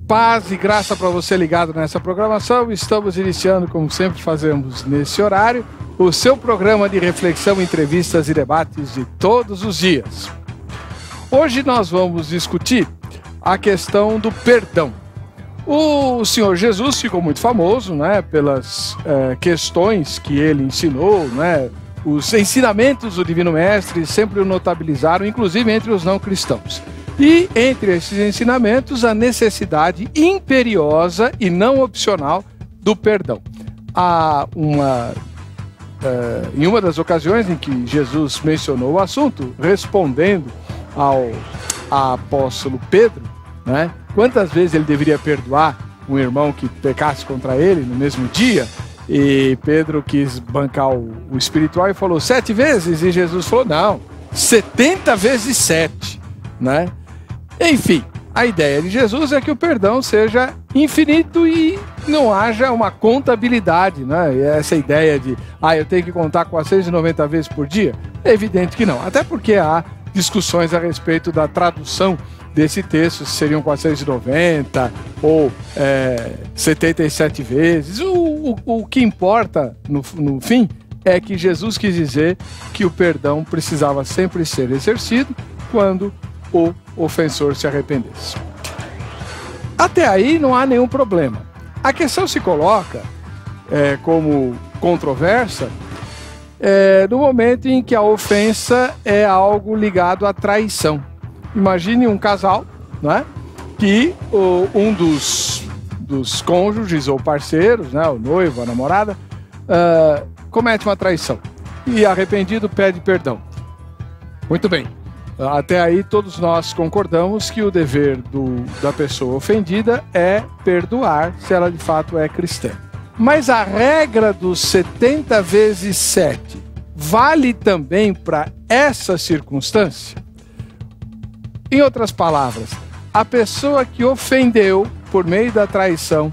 Paz e graça para você ligado nessa programação. Estamos iniciando, como sempre fazemos nesse horário, o seu programa de reflexão, entrevistas e debates de todos os dias. Hoje nós vamos discutir a questão do perdão. O Senhor Jesus ficou muito famoso, né, pelas questões que ele ensinou, né, os ensinamentos do Divino Mestre sempre o notabilizaram, inclusive entre os não cristãos. E entre esses ensinamentos, a necessidade imperiosa e não opcional do perdão. Em uma das ocasiões em que Jesus mencionou o assunto, respondendo ao apóstolo Pedro, né, quantas vezes ele deveria perdoar um irmão que pecasse contra ele no mesmo dia, e Pedro quis bancar o espiritual e falou 7 vezes, e Jesus falou não, 70 vezes 7, né? Enfim, a ideia de Jesus é que o perdão seja infinito e não haja uma contabilidade, né? E essa ideia de, eu tenho que contar 490 vezes por dia, é evidente que não. Até porque há discussões a respeito da tradução desse texto, se seriam 490 ou 77 vezes. O que importa, no fim, é que Jesus quis dizer que o perdão precisava sempre ser exercido quando o ofensor se arrependesse. Até aí não há nenhum problema. A questão se coloca como controversa no momento em que a ofensa é algo ligado à traição. Imagine um casal, né, que um dos cônjuges ou parceiros, né, o noivo, a namorada, comete uma traição e arrependido pede perdão. Muito bem. Até aí todos nós concordamos que o dever da pessoa ofendida é perdoar se ela de fato é cristã. Mas a regra dos 70 vezes 7 vale também para essa circunstância? Em outras palavras, a pessoa que ofendeu por meio da traição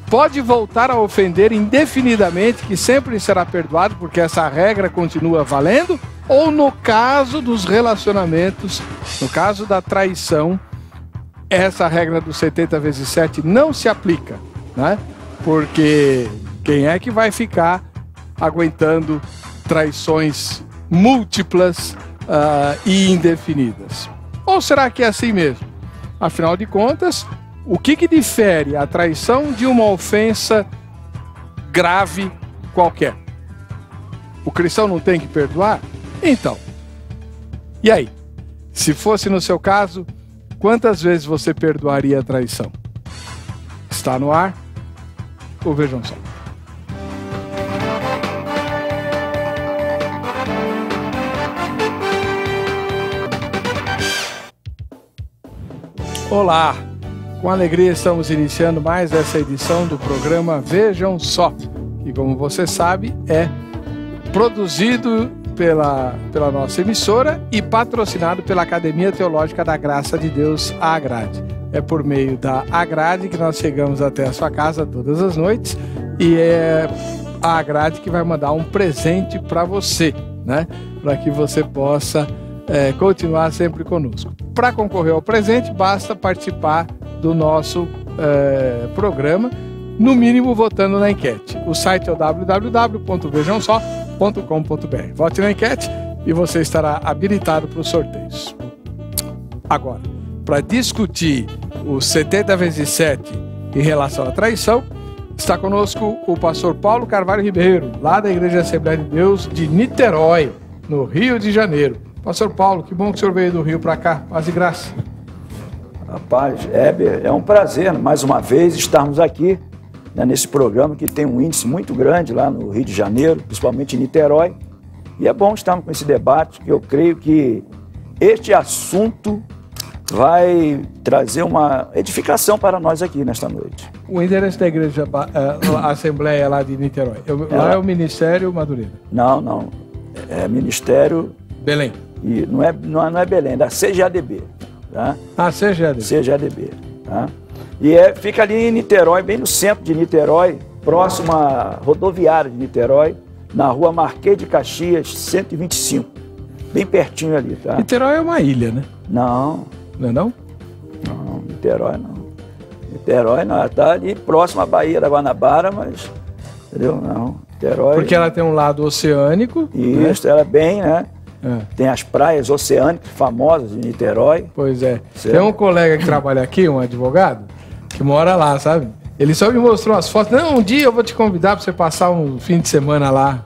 pode voltar a ofender indefinidamente, que sempre será perdoado porque essa regra continua valendo? Ou no caso dos relacionamentos, no caso da traição, essa regra dos 70 vezes 7 não se aplica, né? Porque quem é que vai ficar aguentando traições múltiplas e indefinidas? Ou será que é assim mesmo? Afinal de contas, o que difere a traição de uma ofensa grave qualquer? O cristão não tem que perdoar? Então, e aí? Se fosse no seu caso, quantas vezes você perdoaria a traição? Está no ar? Ou vejam só. Olá! Com alegria estamos iniciando mais essa edição do programa Vejam Só, que, como você sabe, é produzido pela nossa emissora e patrocinado pela Academia Teológica da Graça de Deus, a Agrade. É por meio da Agrade que nós chegamos até a sua casa todas as noites, e é a Agrade que vai mandar um presente para você, né? Para que você possa continuar sempre conosco. Para concorrer ao presente, basta participar do nosso programa, no mínimo votando na enquete. O site é o www.vejamsó.com.br. Vote na enquete e você estará habilitado para os sorteios. Agora, para discutir os 70 vezes 7 em relação à traição, está conosco o pastor Paulo Carvalho Ribeiro, lá da Igreja Assembleia de Deus de Niterói, no Rio de Janeiro. Pastor Paulo, que bom que o senhor veio do Rio para cá. Paz e graça. Rapaz, é um prazer, mais uma vez, estarmos aqui, né, nesse programa que tem um índice muito grande lá no Rio de Janeiro, principalmente em Niterói. E é bom estarmos com esse debate, que eu creio que este assunto vai trazer uma edificação para nós aqui nesta noite. O endereço da Igreja Assembleia lá de Niterói, lá é o Ministério Madureira? Não. É Ministério... Belém. E não é Belém, é da CGADB. Tá? CGADB. CGADB. Tá? E fica ali em Niterói, bem no centro de Niterói, próximo à rodoviária de Niterói, na rua Marquês de Caxias, 125. Bem pertinho ali, tá? Niterói é uma ilha, né? Não. Não é não? Não, Niterói não. Niterói não, tá ali próximo à Baía da Guanabara, mas, entendeu? Não, Niterói... Porque ela tem um lado oceânico. Isso, ela é bem, né? É. Tem as praias oceânicas famosas de Niterói. Pois é. Certo. Tem um colega que trabalha aqui, um advogado, que mora lá, sabe? Ele só me mostrou as fotos. Não, um dia eu vou te convidar para você passar um fim de semana lá.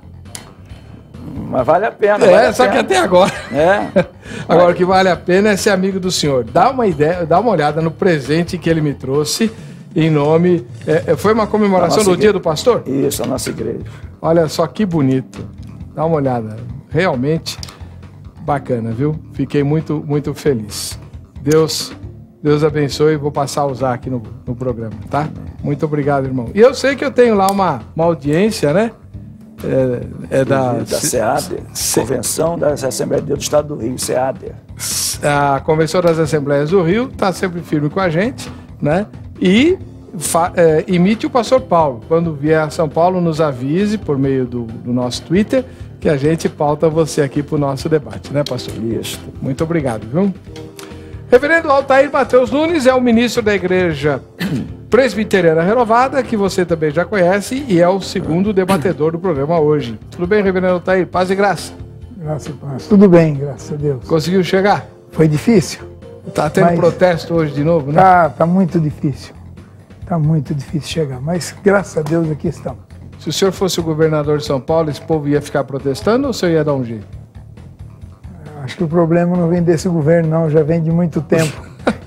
Mas vale a pena. Só que até agora. É. Agora o que vale a pena é ser amigo do senhor. Dá uma ideia, dá uma olhada no presente que ele me trouxe em nome... foi uma comemoração do Dia do Pastor? Isso, a nossa igreja. Olha só que bonito. Dá uma olhada. Realmente bacana, viu? Fiquei muito, muito feliz. Deus abençoe. Vou passar a usar aqui no programa, tá? Muito obrigado, irmão. E eu sei que eu tenho lá uma audiência, né? Da SEADER, Convenção das Assembleias de Deus do Estado do Rio, SEADER. A Convenção das Assembleias do Rio está sempre firme com a gente, né? E imite o pastor Paulo. Quando vier a São Paulo, nos avise por meio do nosso Twitter que a gente pauta você aqui para o nosso debate, né, pastor? Isso. Muito obrigado, viu? Reverendo Altair Mateus Nunes é o ministro da Igreja Presbiteriana Renovada, que você também já conhece, e é o segundo debatedor do programa hoje. Tudo bem, reverendo Altair? Paz e graça. Graça e paz. Tudo bem, graças a Deus. Conseguiu chegar? Foi difícil. Tá tendo protesto hoje de novo, né? Tá muito difícil. Tá muito difícil chegar, mas graças a Deus aqui estamos. Se o senhor fosse o governador de São Paulo, esse povo ia ficar protestando ou o senhor ia dar um jeito? Acho que o problema não vem desse governo, não. Já vem de muito tempo.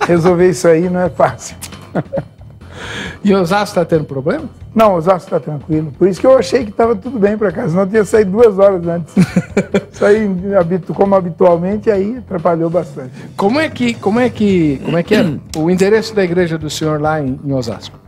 Resolver isso aí não é fácil. E Osasco está tendo problema? Não, Osasco está tranquilo. Por isso que eu achei que estava tudo bem para cá. Senão eu tinha saído 2 horas antes. Saí como habitualmente, aí atrapalhou bastante. Como é que é o endereço da igreja do senhor lá em Osasco?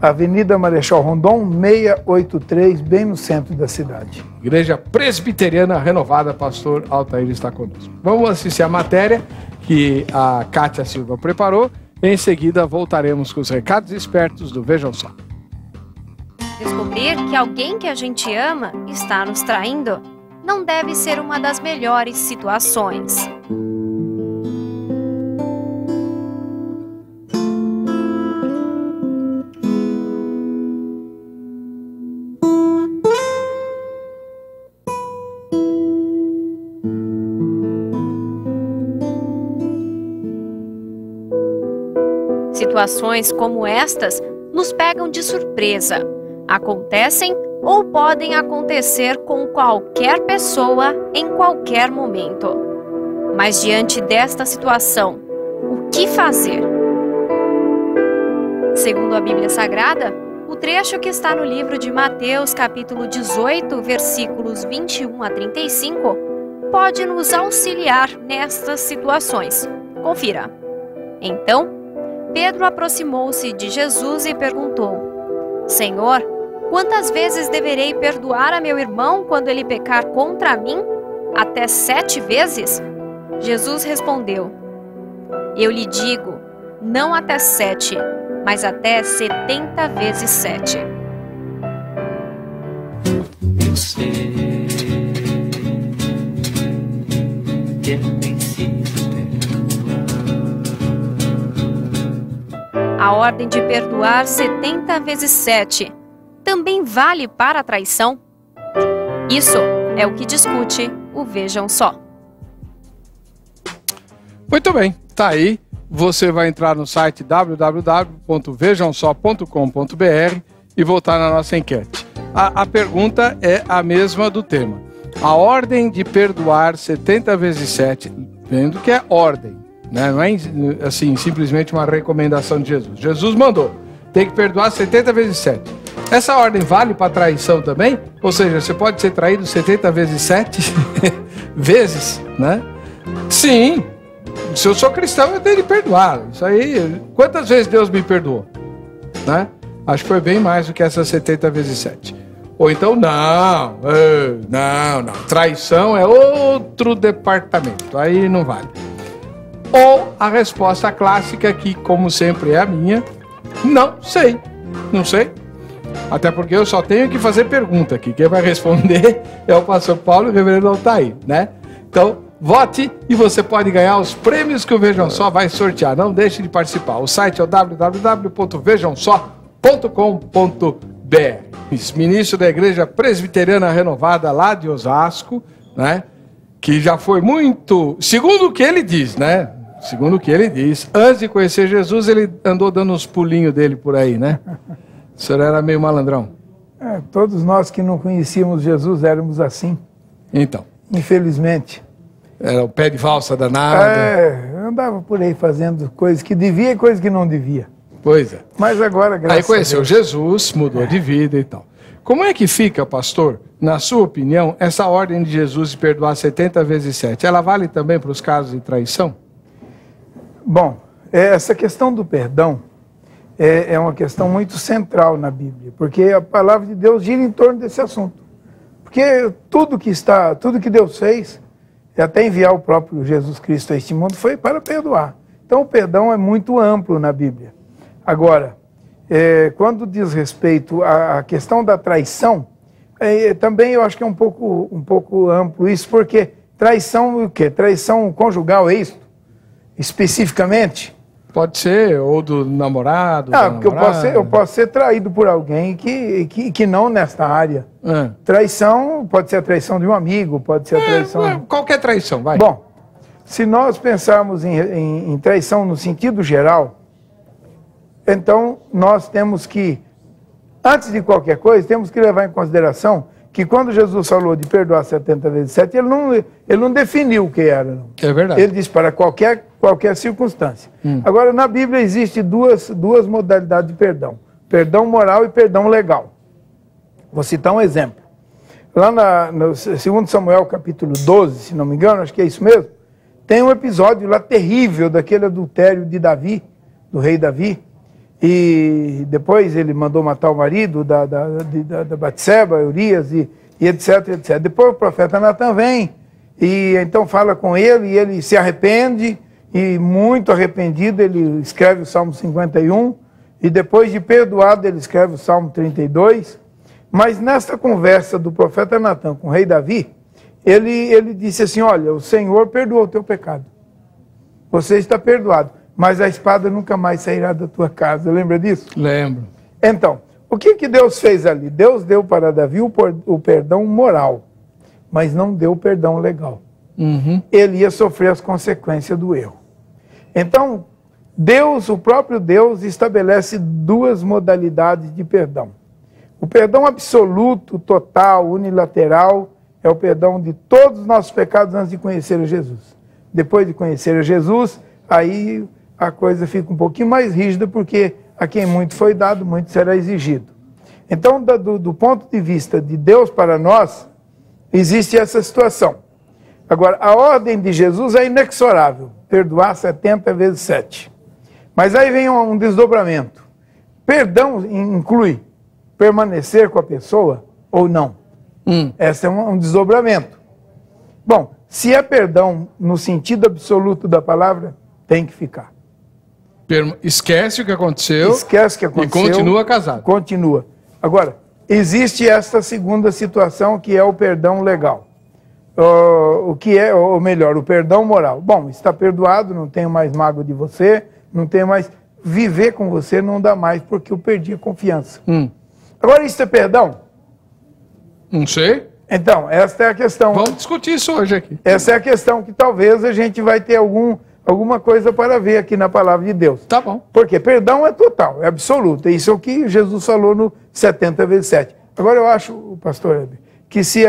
Avenida Marechal Rondon, 683, bem no centro da cidade. Igreja Presbiteriana Renovada, pastor Altair está conosco. Vamos assistir a matéria que a Kátia Silva preparou. Em seguida, voltaremos com os recados espertos do Vejam Só. Descobrir que alguém que a gente ama está nos traindo não deve ser uma das melhores situações. Situações como estas nos pegam de surpresa. Acontecem ou podem acontecer com qualquer pessoa em qualquer momento. Mas diante desta situação, o que fazer? Segundo a Bíblia Sagrada, o trecho que está no livro de Mateus, capítulo 18, versículos 21 a 35, pode nos auxiliar nestas situações. Confira. Então, Pedro aproximou-se de Jesus e perguntou: Senhor, quantas vezes deverei perdoar a meu irmão quando ele pecar contra mim? Até 7 vezes? Jesus respondeu: Eu lhe digo, não até 7, mas até 70 vezes 7. Eu sei que é preciso A ordem de perdoar 70 vezes 7 também vale para a traição? Isso é o que discute o Vejam Só. Muito bem, tá aí. Você vai entrar no site www.vejamsó.com.br e voltar na nossa enquete. A pergunta é a mesma do tema. A ordem de perdoar 70 vezes 7, vendo que é ordem, né? Não é assim, simplesmente uma recomendação de Jesus. Jesus mandou, tem que perdoar 70 vezes 7. Essa ordem vale para traição também? Ou seja, você pode ser traído 70 vezes 7 vezes, né? Sim. Se eu sou cristão, eu tenho de perdoar. Isso aí, quantas vezes Deus me perdoou? Né? Acho que foi bem mais do que essas 70 vezes 7. Ou então, não. Traição é outro departamento. Aí não vale. Ou a resposta clássica, que como sempre é a minha, não sei. Não sei. Até porque eu só tenho que fazer pergunta aqui. Quem vai responder é o pastor Paulo e o reverendo Altair, né? Então, vote e você pode ganhar os prêmios que o Vejam Só vai sortear. Não deixe de participar. O site é o www.vejamsó.com.br. Ministro da Igreja Presbiteriana Renovada lá de Osasco, né? Que já foi muito, segundo o que ele diz, né? Segundo o que ele diz, antes de conhecer Jesus, ele andou dando uns pulinhos dele por aí, né? O senhor era meio malandrão. Todos nós que não conhecíamos Jesus éramos assim. Então. Infelizmente. Era o pé de valsa danado. Eu andava por aí fazendo coisas que devia e coisas que não devia. Pois é. Mas agora, graças aí conheceu Jesus, mudou de vida e tal. Como é que fica, pastor, na sua opinião, essa ordem de Jesus de perdoar 70 vezes 7? Ela vale também para os casos de traição? Bom, essa questão do perdão é uma questão muito central na Bíblia, porque a palavra de Deus gira em torno desse assunto. Porque tudo que Deus fez, até enviar o próprio Jesus Cristo a este mundo, foi para perdoar. Então o perdão é muito amplo na Bíblia. Agora, quando diz respeito à questão da traição, também eu acho que é um pouco amplo isso, porque traição o quê? Traição conjugal, é isso? Especificamente? Pode ser, ou do namorado. Porque eu posso ser traído por alguém que não nesta área. Traição pode ser a traição de um amigo, pode ser a traição... Qualquer traição, vai. Bom, se nós pensarmos em traição no sentido geral, então nós temos que, antes de qualquer coisa, temos que levar em consideração que quando Jesus falou de perdoar 70 vezes 7, ele não definiu o que era. Não. É verdade. Ele disse para qualquer circunstância. Agora, na Bíblia existem duas modalidades de perdão. Perdão moral e perdão legal. Vou citar um exemplo. Lá no 2 Samuel, capítulo 12, se não me engano, acho que é isso mesmo, tem um episódio lá terrível daquele adultério de Davi, do rei Davi, e depois ele mandou matar o marido da Batseba, Urias, e etc, etc. Depois o profeta Natan vem, e então fala com ele, e ele se arrepende, e muito arrependido ele escreve o Salmo 51, e depois de perdoado ele escreve o Salmo 32, mas nesta conversa do profeta Natan com o rei Davi, ele disse assim, olha, o Senhor perdoou o teu pecado, você está perdoado, mas a espada nunca mais sairá da tua casa. Lembra disso? Lembro. Então, o que Deus fez ali? Deus deu para Davi o perdão moral, mas não deu o perdão legal. Ele ia sofrer as consequências do erro. Então, o próprio Deus, estabelece duas modalidades de perdão. O perdão absoluto, total, unilateral, é o perdão de todos os nossos pecados antes de conhecer a Jesus. Depois de conhecer a Jesus, aí a coisa fica um pouquinho mais rígida, porque a quem muito foi dado, muito será exigido. Então, do ponto de vista de Deus para nós, existe essa situação. Agora, a ordem de Jesus é inexorável, perdoar 70 vezes 7. Mas aí vem um desdobramento. Perdão inclui permanecer com a pessoa ou não? Esse é um desdobramento. Bom, se é perdão no sentido absoluto da palavra, tem que ficar. Esquece o que aconteceu. Esquece o que aconteceu. E continua casado. Continua. Agora, existe esta segunda situação, que é o perdão legal. O que é, ou melhor, o perdão moral. Bom, está perdoado, não tenho mais mágoa de você, não tenho mais... Viver com você não dá mais, porque eu perdi a confiança. Agora, isso é perdão? Não sei. Então, esta é a questão. Vamos discutir isso hoje aqui. Essa é a questão que talvez a gente vai ter alguma coisa para ver aqui na palavra de Deus. Tá bom. Porque perdão é total, é absoluto. Isso é o que Jesus falou no 70 vezes 7. Agora eu acho, pastor Heber, que se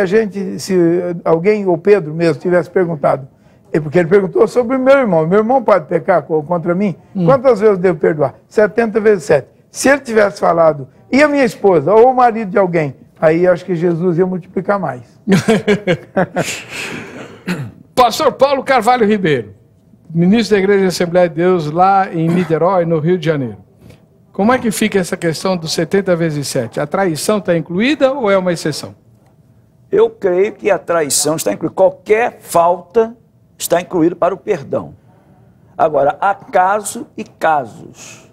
alguém, ou Pedro mesmo, tivesse perguntado, porque ele perguntou sobre o meu irmão pode pecar contra mim? Quantas vezes eu devo perdoar? 70 vezes 7. Se ele tivesse falado, e a minha esposa, ou o marido de alguém, aí acho que Jesus ia multiplicar mais. Pastor Paulo Carvalho Ribeiro, ministro da Igreja Assembleia de Deus lá em Niterói, no Rio de Janeiro. Como é que fica essa questão dos 70 vezes 7? A traição está incluída ou é uma exceção? Eu creio que a traição está incluída. Qualquer falta está incluída para o perdão. Agora, há casos e casos.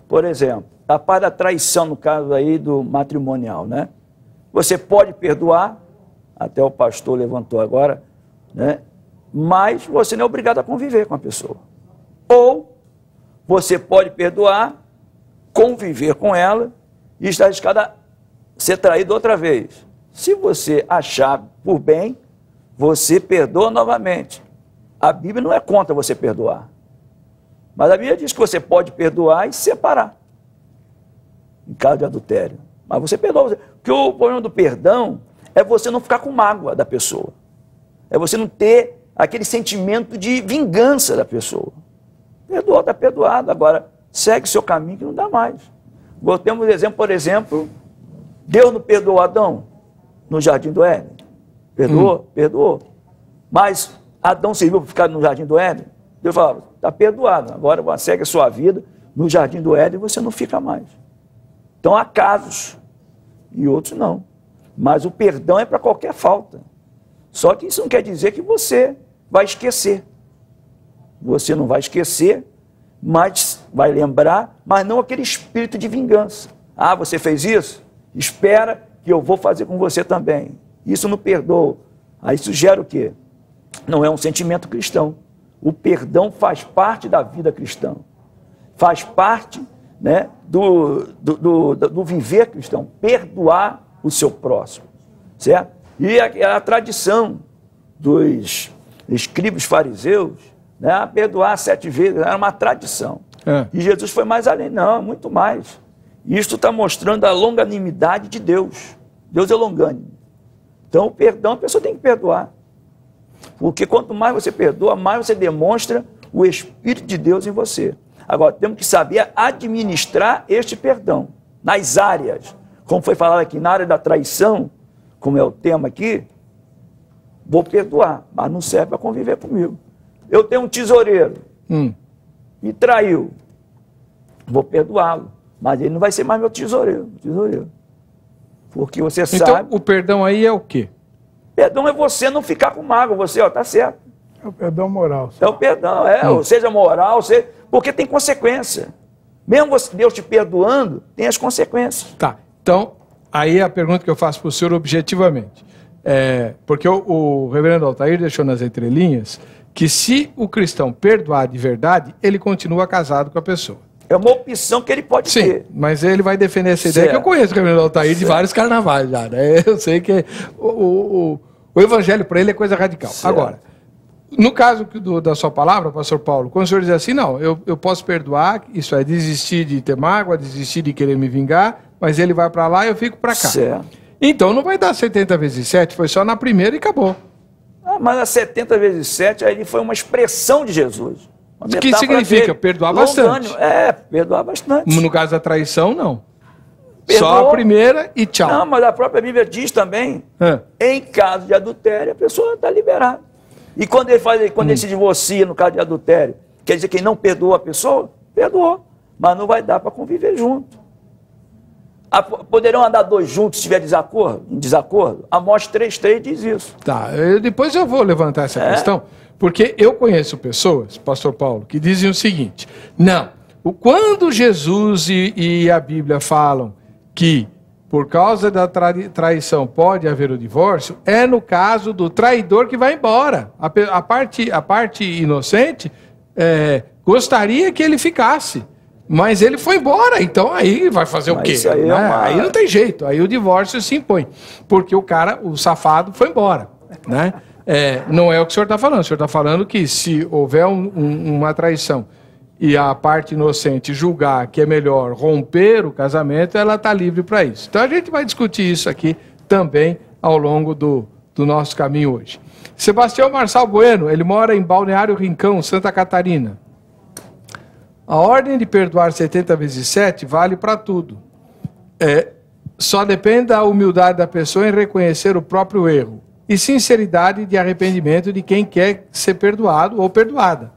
Por exemplo, a parte da traição, no caso aí do matrimonial, né? Você pode perdoar, até o pastor levantou agora, né? mas você não é obrigado a conviver com a pessoa. Ou você pode perdoar, conviver com ela e estar arriscado a ser traído outra vez. Se você achar por bem, você perdoa novamente. A Bíblia não é contra você perdoar. Mas a Bíblia diz que você pode perdoar e separar. Em caso de adultério. Mas você perdoa. Porque o problema do perdão é você não ficar com mágoa da pessoa. É você não ter aquele sentimento de vingança da pessoa. Perdoa, está perdoado. Agora, segue seu caminho que não dá mais. Temos exemplo, por exemplo, Deus não perdoou Adão no Jardim do Éden. Perdoou? Perdoou. Mas Adão serviu para ficar no Jardim do Éden? Deus falava, está perdoado. Agora segue a sua vida no Jardim do Éden e você não fica mais. Então há casos e outros não. Mas o perdão é para qualquer falta. Só que isso não quer dizer que você vai esquecer. Você não vai esquecer, mas vai lembrar, mas não aquele espírito de vingança. Ah, você fez isso? Espera que eu vou fazer com você também. Isso não perdoa. Aí isso gera o quê? Não é um sentimento cristão. O perdão faz parte da vida cristã. Faz parte, né, do viver cristão. Perdoar o seu próximo. Certo? E a tradição dos escribas fariseus, né, perdoar 7 vezes, era uma tradição. E Jesus foi mais além. Não, muito mais. Isto está mostrando a longanimidade de Deus. Deus é longânimo. Então, o perdão, a pessoa tem que perdoar. Porque quanto mais você perdoa, mais você demonstra o Espírito de Deus em você. Agora, temos que saber administrar este perdão nas áreas. Como foi falado aqui, na área da traição, como é o tema aqui, vou perdoar, mas não serve para conviver comigo. Eu tenho um tesoureiro, me traiu, vou perdoá-lo, mas ele não vai ser mais meu tesoureiro. Porque você sabe... Então, o perdão aí é o quê? Perdão é você não ficar com mágoa, você, ó, tá certo. É o perdão moral. É o perdão, ou seja moral, porque tem consequência. Mesmo Deus te perdoando, tem as consequências. Tá, então, aí é a pergunta que eu faço para o senhor objetivamente. Porque o reverendo Altair deixou nas entrelinhas que se o cristão perdoar de verdade, ele continua casado com a pessoa. É uma opção que ele pode ter. Sim, mas ele vai defender essa ideia, que eu conheço o reverendo Altair de vários carnavais já, né? Eu sei que o evangelho para ele é coisa radical. Certo. Agora, no caso da sua palavra, pastor Paulo, quando o senhor diz assim, não, eu posso perdoar, isso é desistir de ter mágoa, desistir de querer me vingar, mas ele vai para lá e eu fico para cá. Certo. Então não vai dar 70 vezes 7, foi só na primeira e acabou. Mas a 70 vezes 7 aí foi uma expressão de Jesus. O que significa? Perdoar bastante. Perdoar bastante. No caso da traição, não. Perdoou. Só a primeira e tchau. Não, mas a própria Bíblia diz também, em caso de adultério, a pessoa está liberada. E quando ele se divorcia no caso de adultério, quer dizer que ele não perdoou a pessoa? Perdoou, mas não vai dar para conviver junto. Poderão andar 2 juntos se tiver em desacordo? Amós 3:3 diz isso. Tá, depois eu vou levantar essa questão, porque eu conheço pessoas, pastor Paulo, que dizem o seguinte, não, quando Jesus e a Bíblia falam que por causa da traição pode haver o divórcio, é no caso do traidor que vai embora. A parte inocente gostaria que ele ficasse. Mas ele foi embora, então aí vai fazer o quê? Aí não tem jeito, aí o divórcio se impõe. Porque o safado foi embora, né? Não é o que o senhor está falando. O senhor está falando que se houver uma traição e a parte inocente julgar que é melhor romper o casamento, ela está livre para isso. Então a gente vai discutir isso aqui também ao longo do nosso caminho hoje. Sebastião Marçal Bueno, ele mora em Balneário Rincão, Santa Catarina. A ordem de perdoar 70 vezes 7 vale para tudo. Só depende da humildade da pessoa em reconhecer o próprio erro e sinceridade de arrependimento de quem quer ser perdoado ou perdoada.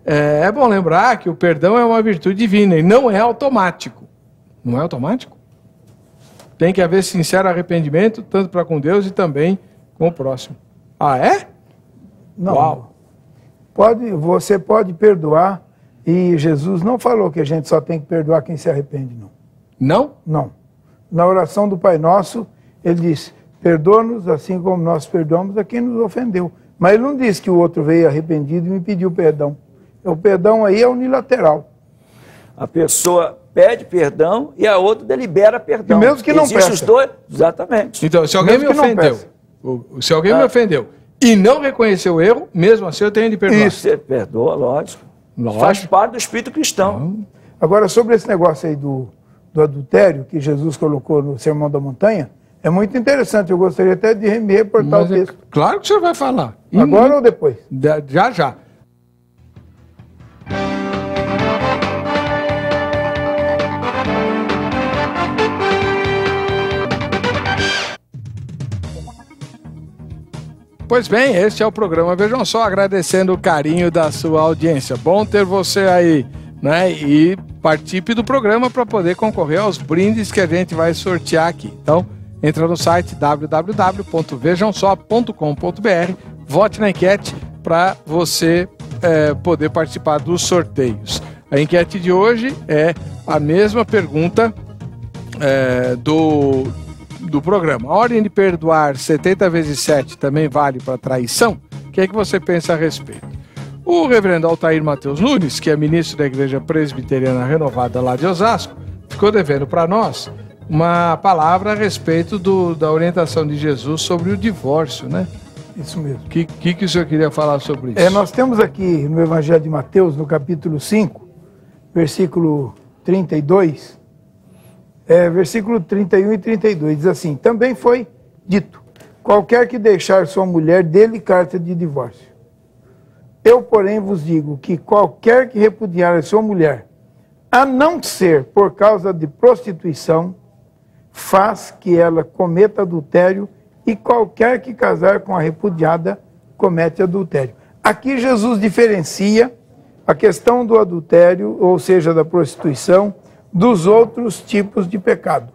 É bom lembrar que o perdão é uma virtude divina e não é automático. Não é automático? Tem que haver sincero arrependimento, tanto para com Deus e também com o próximo. Ah, é? Não. Uau. Você pode perdoar. E Jesus não falou que a gente só tem que perdoar quem se arrepende, não. Não? Não. Na oração do Pai Nosso, ele diz, perdoa-nos assim como nós perdoamos a quem nos ofendeu. Mas ele não disse que o outro veio arrependido e me pediu perdão. O perdão aí é unilateral. A pessoa pede perdão e a outra delibera perdão. E mesmo que não peça. Os dois, exatamente. Então, se alguém me Mesmo que não ofendeu, se alguém me ofendeu e não reconheceu o erro, mesmo assim eu tenho de perdoar. Isso. Você perdoa, lógico. Faz parte do espírito cristão. Agora, sobre esse negócio aí do adultério, que Jesus colocou no Sermão da Montanha, é muito interessante. Eu gostaria até de me reportar o texto. Claro que o senhor vai falar. Agora ou depois? Já, já. Pois bem, este é o programa Vejam Só, agradecendo o carinho da sua audiência. Bom ter você aí, né? E participe do programa para poder concorrer aos brindes que a gente vai sortear aqui. Então, entra no site www.vejamsó.com.br, vote na enquete para você poder participar dos sorteios. A enquete de hoje é a mesma pergunta do programa. A ordem de perdoar 70 vezes 7 também vale para traição? O que é que você pensa a respeito? O reverendo Altair Mateus Nunes, que é ministro da Igreja Presbiteriana Renovada lá de Osasco, ficou devendo para nós uma palavra a respeito da orientação de Jesus sobre o divórcio, né? Isso mesmo. O que o senhor queria falar sobre isso? Nós temos aqui no Evangelho de Mateus, no capítulo 5, versículo 32, versículo 31 e 32, diz assim: também foi dito, qualquer que deixar sua mulher, dê-lhe carta de divórcio. Eu, porém, vos digo que qualquer que repudiar a sua mulher, a não ser por causa de prostituição, faz que ela cometa adultério, e qualquer que casar com a repudiada comete adultério. Aqui Jesus diferencia a questão do adultério, ou seja, da prostituição, dos outros tipos de pecado.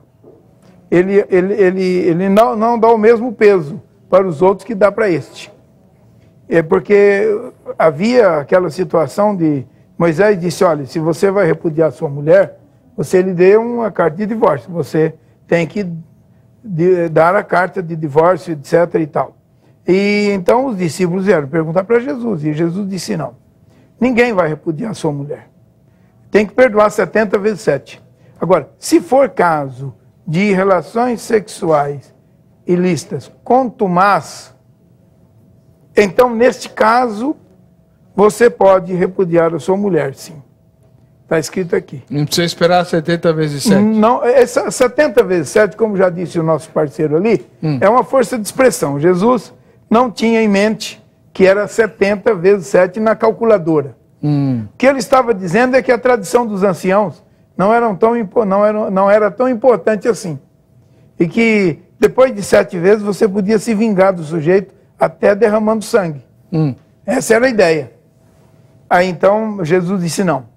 Ele não dá o mesmo peso para os outros que dá para este. Porque havia aquela situação de Moisés disse: olha, se você vai repudiar sua mulher, você lhe dê uma carta de divórcio, você tem que dar a carta de divórcio, etc. e tal. E então os discípulos vieram perguntar para Jesus, e Jesus disse: não, ninguém vai repudiar sua mulher. Tem que perdoar 70 vezes 7. Agora, se for caso de relações sexuais ilícitas contumaz, então, neste caso, você pode repudiar a sua mulher, sim. Está escrito aqui. Não precisa esperar 70 vezes 7. Não, 70 vezes 7, como já disse o nosso parceiro ali, é uma força de expressão. Jesus não tinha em mente que era 70 vezes 7 na calculadora. O que ele estava dizendo é que a tradição dos anciãos não era tão importante assim. E que depois de 7 vezes você podia se vingar do sujeito até derramando sangue. Essa era a ideia. Aí então Jesus disse: não,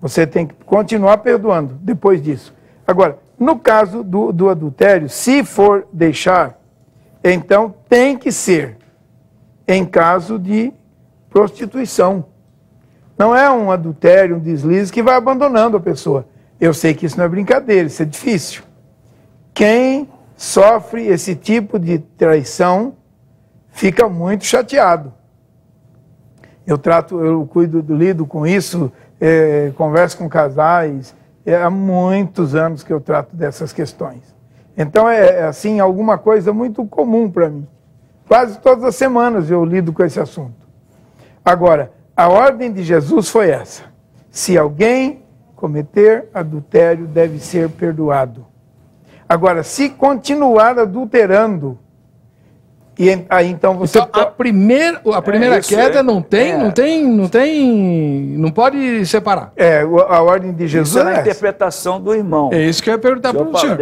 você tem que continuar perdoando depois disso. Agora, no caso do adultério, se for deixar, então tem que ser em caso de prostituição. Não é um adultério, um deslize que vai abandonando a pessoa. Eu sei que isso não é brincadeira, isso é difícil. Quem sofre esse tipo de traição fica muito chateado. Eu lido com isso, converso com casais, há muitos anos que eu trato dessas questões. Então assim, alguma coisa muito comum para mim. Quase todas as semanas eu lido com esse assunto. Agora, a ordem de Jesus foi essa: se alguém cometer adultério, deve ser perdoado. Agora, se continuar adulterando, e aí então você... Então, a primeira queda não pode separar. A ordem de Jesus isso é na interpretação do irmão. É isso que eu ia perguntar para o senhor.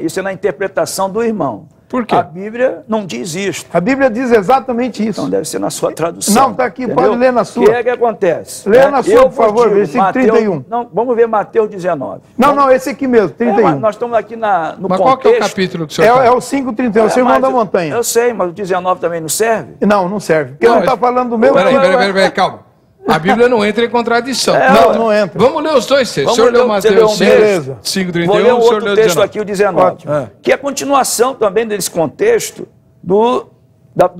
Isso é na interpretação do irmão. Por quê? A Bíblia não diz isso. A Bíblia diz exatamente isso. Então deve ser na sua tradução. Não, está aqui, entendeu? pode ler na sua. O que é que acontece? Lê na sua, por favor, versículo 31. Não, vamos ver Mateus 19. Não, esse aqui mesmo, 31. Nós estamos aqui no mas contexto. Qual que é o capítulo que o senhor fala? É o 5,31, é o Sermão da Montanha. Eu sei, mas o 19 também não serve? Não serve, porque não está falando do mesmo... Peraí, calma. A Bíblia não entra em contradição. Não entra. Vamos ler os dois textos. O senhor leu Mateus 5,31, Vou ler um o senhor outro leu texto 19. aqui, o 19. Que é a continuação também desse contexto do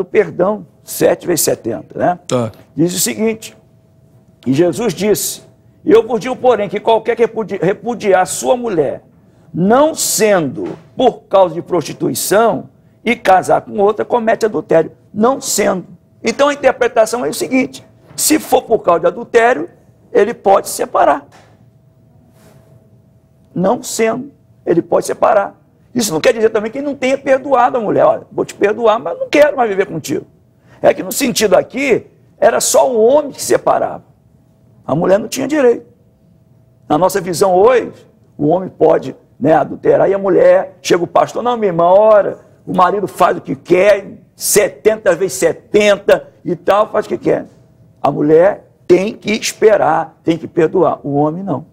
perdão. 7 vezes 70, né? Tá. Diz o seguinte, e Jesus disse, e eu vos digo, porém, que qualquer que repudiar sua mulher, não sendo por causa de prostituição, e casar com outra, comete adultério, não sendo. Então a interpretação é o seguinte, se for por causa de adultério, ele pode se separar. Não sendo, ele pode separar. Isso não quer dizer também que ele não tenha perdoado a mulher. Olha, vou te perdoar, mas não quero mais viver contigo. É que no sentido aqui, era só o homem que separava. A mulher não tinha direito. Na nossa visão hoje, o homem pode, né, adulterar e a mulher, chega o pastor, não, minha irmã, ora, o marido faz o que quer, 70 vezes 70 e tal, faz o que quer. A mulher tem que esperar, tem que perdoar. O homem não.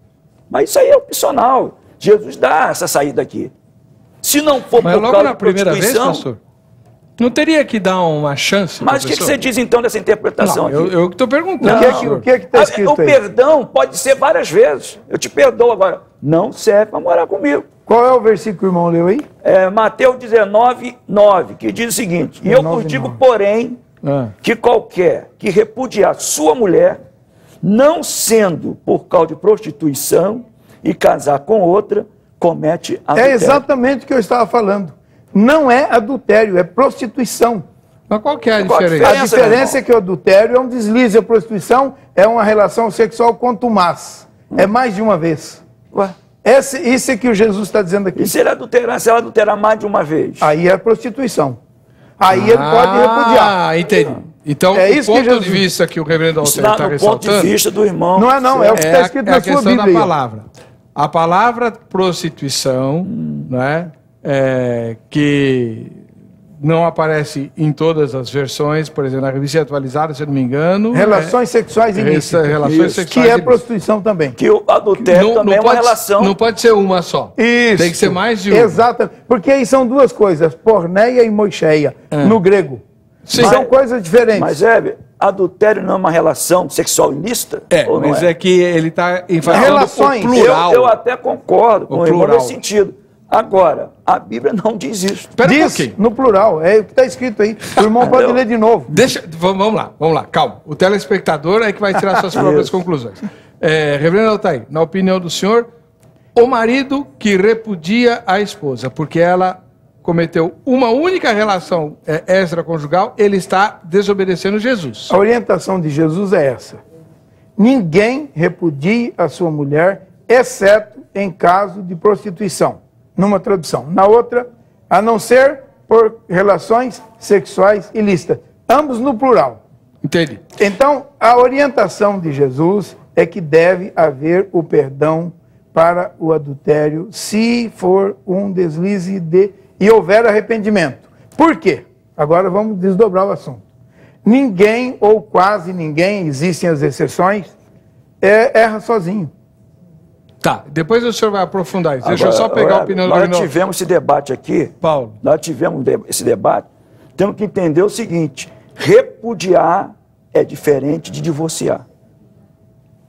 Mas isso aí é opcional. Jesus dá essa saída aqui. Se não for Mas por logo causa na de primeira vez, prostituição... pastor, não teria que dar uma chance? Mas o que você diz então dessa interpretação Não, aqui? eu estou perguntando. O que está escrito O aí? perdão pode ser várias vezes. Eu te perdoo agora. Não serve para morar comigo. Qual é o versículo que o irmão leu aí? É Mateus 19, 9, que diz o seguinte, e eu vos digo, porém, que qualquer que repudiar sua mulher, não sendo por causa de prostituição e casar com outra, comete adultério. É exatamente o que eu estava falando. Não é adultério, é prostituição. Mas qual que é a Qual a diferença? A diferença é que o adultério é um deslize, a prostituição é uma relação sexual contumaz. É mais de uma vez. Ué, Isso é que o Jesus está dizendo aqui. e se ele adulterar mais de uma vez? Aí é prostituição. Aí ele pode repudiar. Ah, entendi. Então, É o isso que ponto Jesus de vista que o reverendo Isso Alter está no ponto de ressaltando vista do irmão. Não é não, é o que está escrito é na a sua questão Bíblia. da aí. palavra. A palavra prostituição, né, que não aparece em todas as versões, por exemplo, na revista atualizada, se eu não me engano. Relações sexuais ilícitas. Relações Isso. sexuais Que é ilícitas. prostituição também. Que o adultério também é uma relação... Não pode ser uma só. Isso. Tem que ser mais de uma. Exato. Porque aí são duas coisas, porneia e moicheia, no grego. Sim. São coisas diferentes. Mas, adultério não é uma relação sexual ilícita? Ou não Mas é que ele está enfatizando Relações. o plural. Eu até concordo com o irmão plural. nesse sentido. Agora, a Bíblia não diz isso. Espera um Diz pouquinho. no plural, é o que está escrito aí. O irmão pode ler de novo. Vamos lá, calma. O telespectador é que vai tirar suas próprias conclusões. Reverendo Altair, na opinião do senhor, o marido que repudia a esposa, porque ela cometeu uma única relação extraconjugal, ele está desobedecendo Jesus. A orientação de Jesus é essa. Ninguém repudie a sua mulher, exceto em caso de prostituição. Numa tradução. Na outra, a não ser por relações sexuais ilícitas. Ambos no plural. Entendi. Então, a orientação de Jesus é que deve haver o perdão para o adultério se for um deslize e houver arrependimento. Por quê? Agora vamos desdobrar o assunto. Ninguém, ou quase ninguém, existem as exceções, erra sozinho. Tá, depois o senhor vai aprofundar isso. Deixa eu só pegar a opinião do Nós Reverendo tivemos esse debate aqui, Paulo. nós tivemos esse debate, temos que entender o seguinte, repudiar é diferente de divorciar.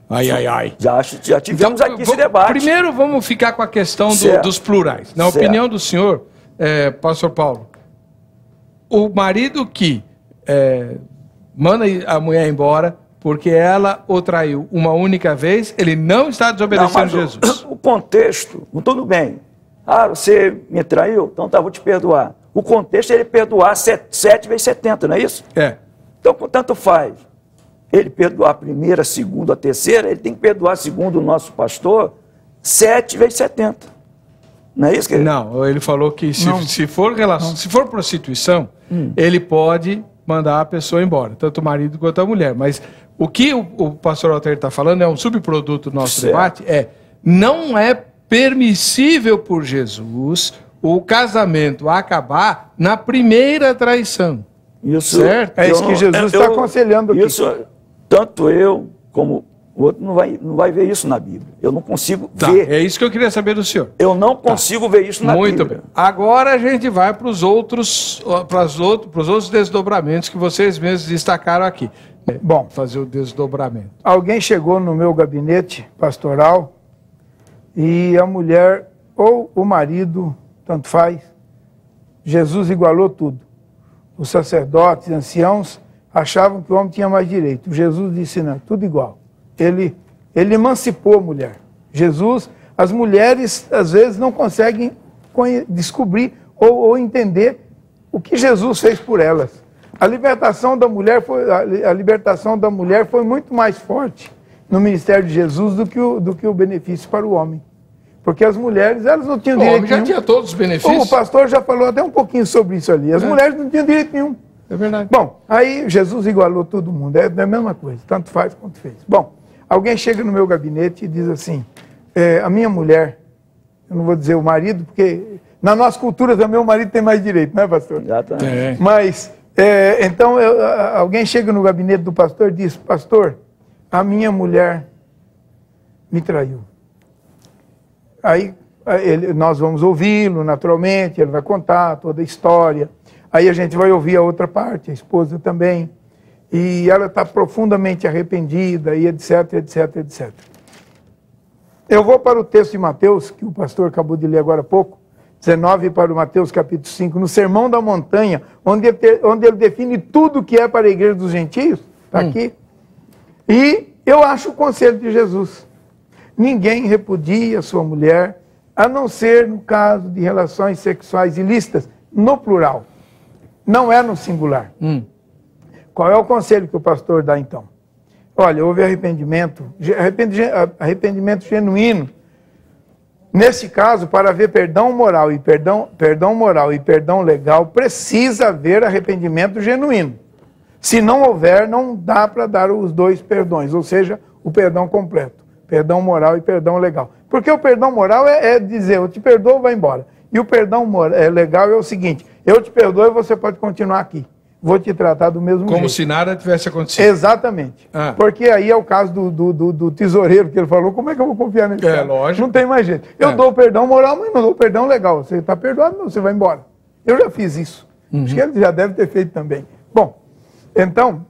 Ai. Já tivemos aqui esse debate. Primeiro vamos ficar com a questão dos plurais. Na Certo. opinião do senhor, pastor Paulo, o marido que manda a mulher embora porque ela o traiu uma única vez, ele não está desobedecendo Jesus. O contexto, tudo bem. Ah, você me traiu? Então tá, vou te perdoar. O contexto é ele perdoar 7 vezes 70, não é isso? Então, tanto faz. Ele perdoar a primeira, a segunda, a terceira, ele tem que perdoar, segundo o nosso pastor, 7 vezes 70. Não é isso, querido? Não, ele falou que se for prostituição, ele pode mandar a pessoa embora, tanto o marido quanto a mulher. Mas o que o pastor Altair está falando é um subproduto do nosso debate, não é permissível por Jesus o casamento acabar na primeira traição. Isso, certo? É isso que Jesus está aconselhando aqui. Isso, tanto eu como o outro não vai ver isso na Bíblia. Eu não consigo ver. É isso que eu queria saber do senhor. Eu não consigo ver isso na Bíblia. Muito bem. Agora a gente vai para os outros desdobramentos que vocês mesmos destacaram aqui. Bom, fazer o desdobramento. Alguém chegou no meu gabinete pastoral e a mulher ou o marido, tanto faz, Jesus igualou tudo. Os sacerdotes, anciãos, achavam que o homem tinha mais direito. Jesus disse, não, tudo igual. Ele emancipou a mulher. Jesus, as mulheres às vezes não conseguem descobrir ou entender o que Jesus fez por elas. A libertação da mulher foi muito mais forte no ministério de Jesus do que o benefício para o homem. Porque as mulheres, elas não tinham direito nenhum. O homem já tinha todos os benefícios. O pastor já falou até um pouquinho sobre isso ali. As mulheres não tinham direito nenhum. É verdade. Bom, aí Jesus igualou todo mundo. É a mesma coisa, tanto faz quanto fez. Bom, alguém chega no meu gabinete e diz assim, a minha mulher, eu não vou dizer o marido, porque na nossa cultura também o marido tem mais direito, não é, pastor? Exatamente. É. Mas, então, alguém chega no gabinete do pastor e diz, pastor, a minha mulher me traiu. Aí nós vamos ouvi-lo naturalmente, ele vai contar toda a história. Aí a gente vai ouvir a outra parte, a esposa também. E ela está profundamente arrependida, e etc, etc, etc. Eu vou para o texto de Mateus, que o pastor acabou de ler agora há pouco, 19 para o Mateus capítulo 5, no Sermão da Montanha, onde ele define tudo que é para a igreja dos gentios, está aqui. E eu acho o conselho de Jesus. Ninguém repudia sua mulher, a não ser no caso de relações sexuais ilícitas, no plural. Não é no singular. Qual é o conselho que o pastor dá então? Olha, houve arrependimento genuíno. Nesse caso, para haver perdão moral e perdão legal, precisa haver arrependimento genuíno. Se não houver, não dá para dar os dois perdões, ou seja, o perdão completo. Perdão moral e perdão legal. Porque o perdão moral é dizer, eu te perdoo, vai embora. E o perdão legal é o seguinte, eu te perdoo e você pode continuar aqui. Vou te tratar do mesmo jeito. Como se nada tivesse acontecido. Exatamente. Porque aí é o caso do tesoureiro que ele falou, como é que eu vou confiar nesse cara? Lógico. Não tem mais jeito. Eu dou perdão moral, mas não dou perdão legal. Você está perdoado, não, você vai embora. Eu já fiz isso. Acho que ele já deve ter feito também. Bom, então,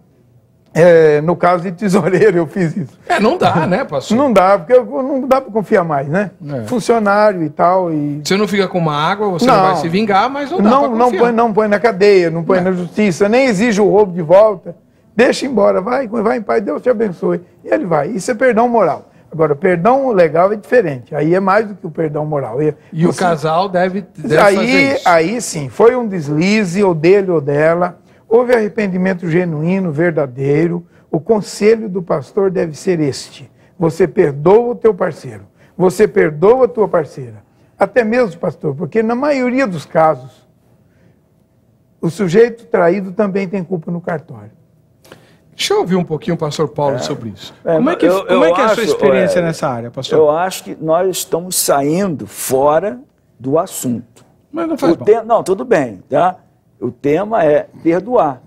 no caso de tesoureiro eu fiz isso. Não dá, né, pastor? Não dá, porque não dá para confiar mais, né? Funcionário e tal. Você não fica com uma água, você não vai se vingar, mas não dá para confiar. Não põe na cadeia, não põe na justiça, nem exige o roubo de volta. Deixa embora, vai em paz, Deus te abençoe. E ele vai. Isso é perdão moral. Agora, perdão legal é diferente. Aí é mais do que o perdão moral. E o casal deve fazer isso. Aí sim, foi um deslize, ou dele ou dela. Houve arrependimento genuíno, verdadeiro. O conselho do pastor deve ser este. Você perdoa o teu parceiro. Você perdoa a tua parceira. Até mesmo, pastor, porque na maioria dos casos, o sujeito traído também tem culpa no cartório. Deixa eu ouvir um pouquinho o pastor Paulo sobre isso. Como é que é a sua experiência nessa área, pastor? Eu acho que nós estamos saindo fora do assunto. Mas não faz mal. Não, tudo bem, tá? O tema é perdoar.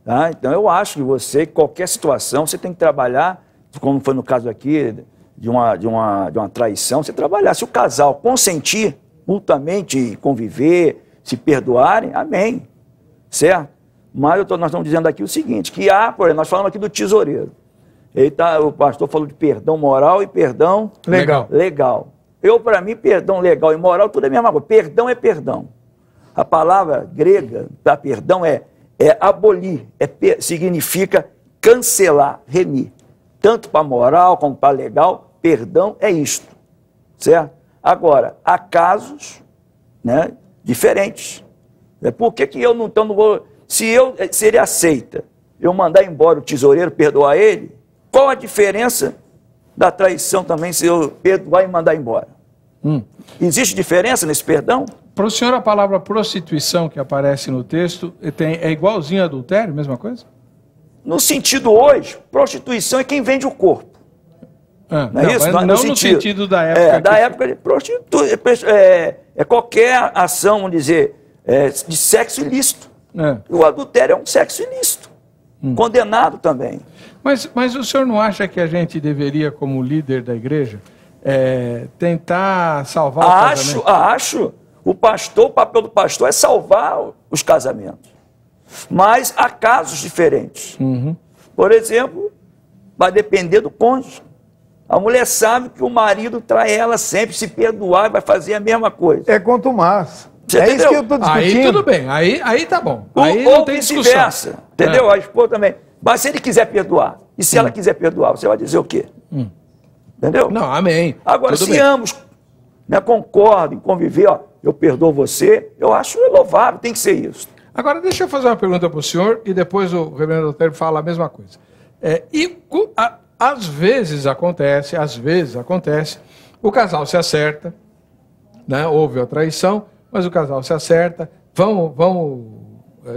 Tá? Então eu acho que você, qualquer situação, você tem que trabalhar, como foi no caso aqui, de uma traição, você trabalhar. Se o casal consentir mutuamente, conviver, se perdoarem, amém. Certo? Mas nós estamos dizendo aqui o seguinte, que por exemplo, nós falamos aqui do tesoureiro. O pastor falou de perdão moral e perdão legal. Para mim, perdão legal e moral, tudo é a mesma coisa. Perdão é perdão. A palavra grega para perdão é abolir, significa cancelar, remir. Tanto para moral como para legal, perdão é isto, certo? Agora, há casos, né, diferentes. Por que eu não vou... Se ele aceita eu mandar embora o tesoureiro, perdoar ele, qual a diferença da traição também se eu perdoar e mandar embora? Existe diferença nesse perdão? Para o senhor, a palavra prostituição que aparece no texto é igualzinho a adultério, mesma coisa? No sentido hoje, prostituição é quem vende o corpo. Não é isso? Não no sentido da época. Da época, é qualquer ação, vamos dizer, de sexo ilícito. O adultério é um sexo ilícito. Condenado também. Mas o senhor não acha que a gente deveria, como líder da igreja, tentar salvar o casamento? Acho. O papel do pastor é salvar os casamentos. Mas há casos diferentes. Por exemplo, vai depender do cônjuge. A mulher sabe que o marido trai ela sempre, se perdoar, vai fazer a mesma coisa. É contumaz. Você É isso entendeu? que eu estou discutindo. Aí tudo bem, aí tá bom. Aí não Ou tem discussão. vice-versa, entendeu? A esposa também. Mas se ele quiser perdoar, e se ela quiser perdoar, você vai dizer o quê? Entendeu? Não, amém. Agora, Tudo se bem. ambos, né, concordam em conviver, ó, eu perdoo você, eu acho louvável, tem que ser isso. Agora, deixa eu fazer uma pergunta para o senhor e depois o reverendo Otério fala a mesma coisa. Às vezes acontece, o casal se acerta, né, houve a traição, mas o casal se acerta,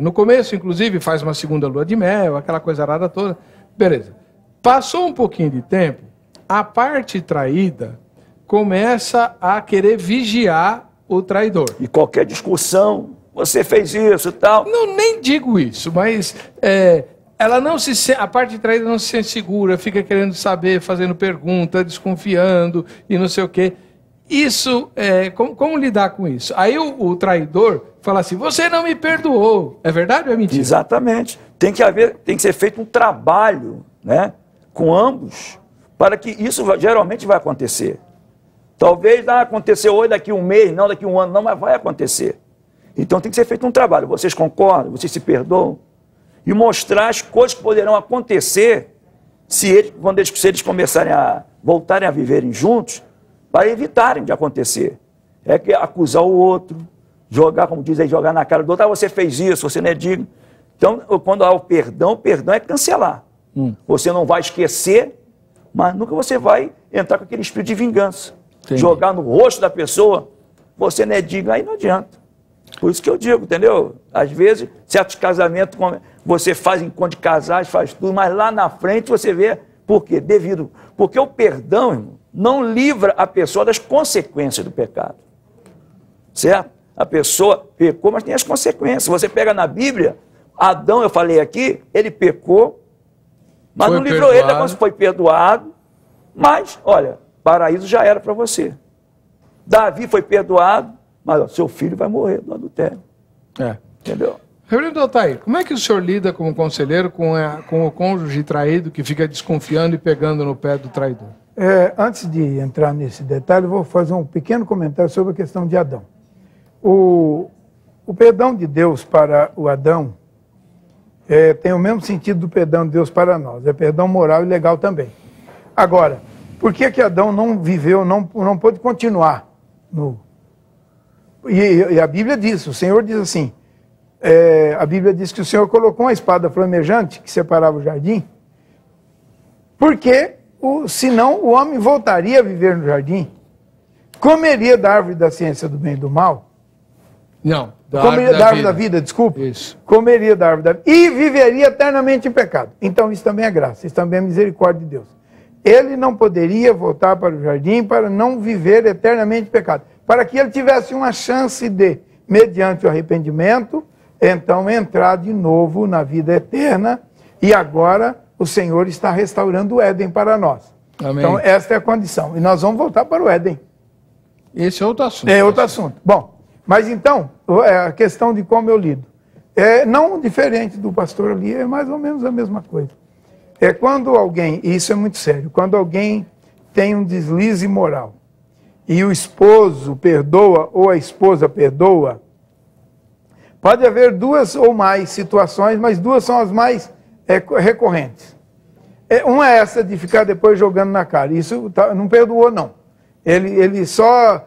no começo, inclusive, faz uma segunda lua de mel, aquela coisa arada toda, beleza. Passou um pouquinho de tempo, a parte traída começa a querer vigiar o traidor. E qualquer discussão, você fez isso e tal. Não, nem digo isso, mas ela não a parte traída não se sente segura, fica querendo saber, fazendo pergunta, desconfiando e não sei o quê. Isso, como lidar com isso? Aí o traidor fala assim, você não me perdoou. É verdade ou é mentira? Exatamente. Tem que ser feito um trabalho, né, com ambos, para que isso geralmente vai acontecer. Talvez aconteceu hoje, daqui um mês, não daqui um ano, não, mas vai acontecer. Então tem que ser feito um trabalho. Vocês concordam? Vocês se perdoam? E mostrar as coisas que poderão acontecer se eles começarem a voltarem a viverem juntos, para evitarem de acontecer. É que acusar o outro, jogar, como diz aí, jogar na cara do outro, você fez isso, você não é digno. Então, quando há o perdão é cancelar. Você não vai esquecer, mas nunca você vai entrar com aquele espírito de vingança. Entendi. Jogar no rosto da pessoa, você não é digno, aí não adianta. Por isso que eu digo, entendeu? Às vezes, certos casamentos, você faz encontro de casais, faz tudo, mas lá na frente você vê por quê? Porque o perdão, irmão, não livra a pessoa das consequências do pecado. Certo? A pessoa pecou, mas tem as consequências. Você pega na Bíblia, Adão, eu falei aqui, ele pecou, mas não livrou ele, foi perdoado, mas, olha, paraíso já era para você. Davi foi perdoado, mas ó, seu filho vai morrer do adultério. Entendeu? Reverendo Otair, como é que o senhor lida como conselheiro com o cônjuge traído que fica desconfiando e pegando no pé do traidor? Antes de entrar nesse detalhe, eu vou fazer um pequeno comentário sobre a questão de Adão. O perdão de Deus para o Adão tem o mesmo sentido do perdão de Deus para nós. É perdão moral e legal também. Agora, por que Adão não viveu, não pôde continuar? E a Bíblia diz, o Senhor diz assim, a Bíblia diz que o Senhor colocou uma espada flamejante que separava o jardim, porque senão o homem voltaria a viver no jardim, comeria da árvore da ciência do bem e do mal. Não, comeria da árvore da vida, desculpa. Isso. Comeria da árvore da vida e viveria eternamente em pecado. Então isso também é graça, isso também é misericórdia de Deus. Ele não poderia voltar para o jardim para não viver eternamente em pecado, para que ele tivesse uma chance de, mediante o arrependimento, então entrar de novo na vida eterna, e agora o Senhor está restaurando o Éden para nós. Amém. Então esta é a condição, e nós vamos voltar para o Éden. Esse é outro assunto. É outro assunto. Bom, mas então, a questão de como eu lido, não diferente do pastor ali, é mais ou menos a mesma coisa. É quando alguém, e isso é muito sério, quando alguém tem um deslize moral, e o esposo perdoa ou a esposa perdoa, pode haver duas ou mais situações, mas duas são as mais recorrentes. Uma é essa de ficar depois jogando na cara. Isso não perdoou, não. Ele só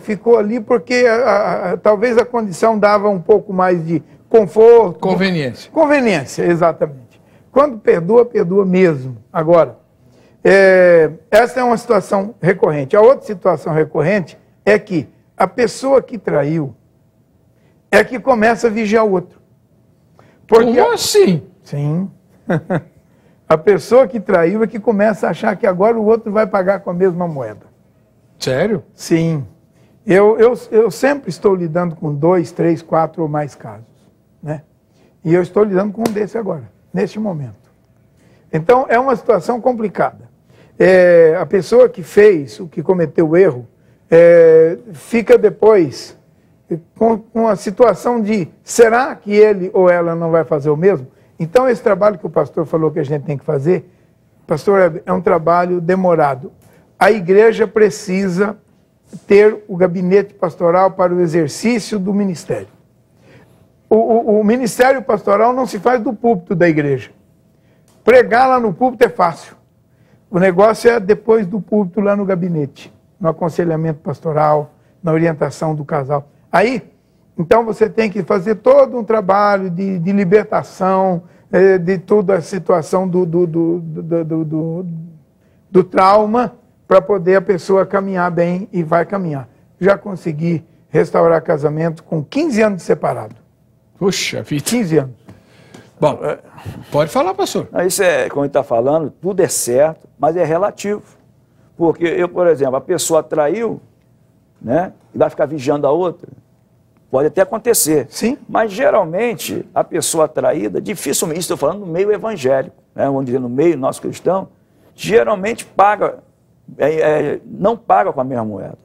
ficou ali porque talvez a condição dava um pouco mais de conforto. Conveniência. Conveniência, exatamente. Quando perdoa, perdoa mesmo. Agora, essa é uma situação recorrente. A outra situação recorrente é que a pessoa que traiu é que começa a vigiar o outro. Como assim? Sim. A pessoa que traiu é que começa a achar que agora o outro vai pagar com a mesma moeda. Sério? Sim. Eu sempre estou lidando com 2, 3, 4 ou mais casos, né? E eu estou lidando com um desse agora, neste momento. Então, é uma situação complicada. A pessoa que fez, o que cometeu o erro, fica depois com a situação de, será que ele ou ela não vai fazer o mesmo? Então, esse trabalho que o pastor falou que a gente tem que fazer, pastor, é um trabalho demorado. A igreja precisa ter o gabinete pastoral para o exercício do ministério. O ministério pastoral não se faz do púlpito da igreja. Pregar lá no púlpito é fácil. O negócio é depois do púlpito lá no gabinete, no aconselhamento pastoral, na orientação do casal. Aí, então você tem que fazer todo um trabalho de libertação, de toda a situação do trauma, para poder a pessoa caminhar bem e vai caminhar. Já consegui restaurar casamento com 15 anos de separado. Puxa vida. 15 anos. Bom, pode falar, pastor. Isso é, como ele está falando, tudo é certo, mas é relativo. Porque eu, por exemplo, a pessoa traiu, né, e vai ficar vigiando a outra. Pode até acontecer. Sim. Mas geralmente a pessoa traída, dificilmente, estou falando no meio evangélico, né, vamos dizer, no meio nosso cristão, geralmente paga, não paga com a mesma moeda.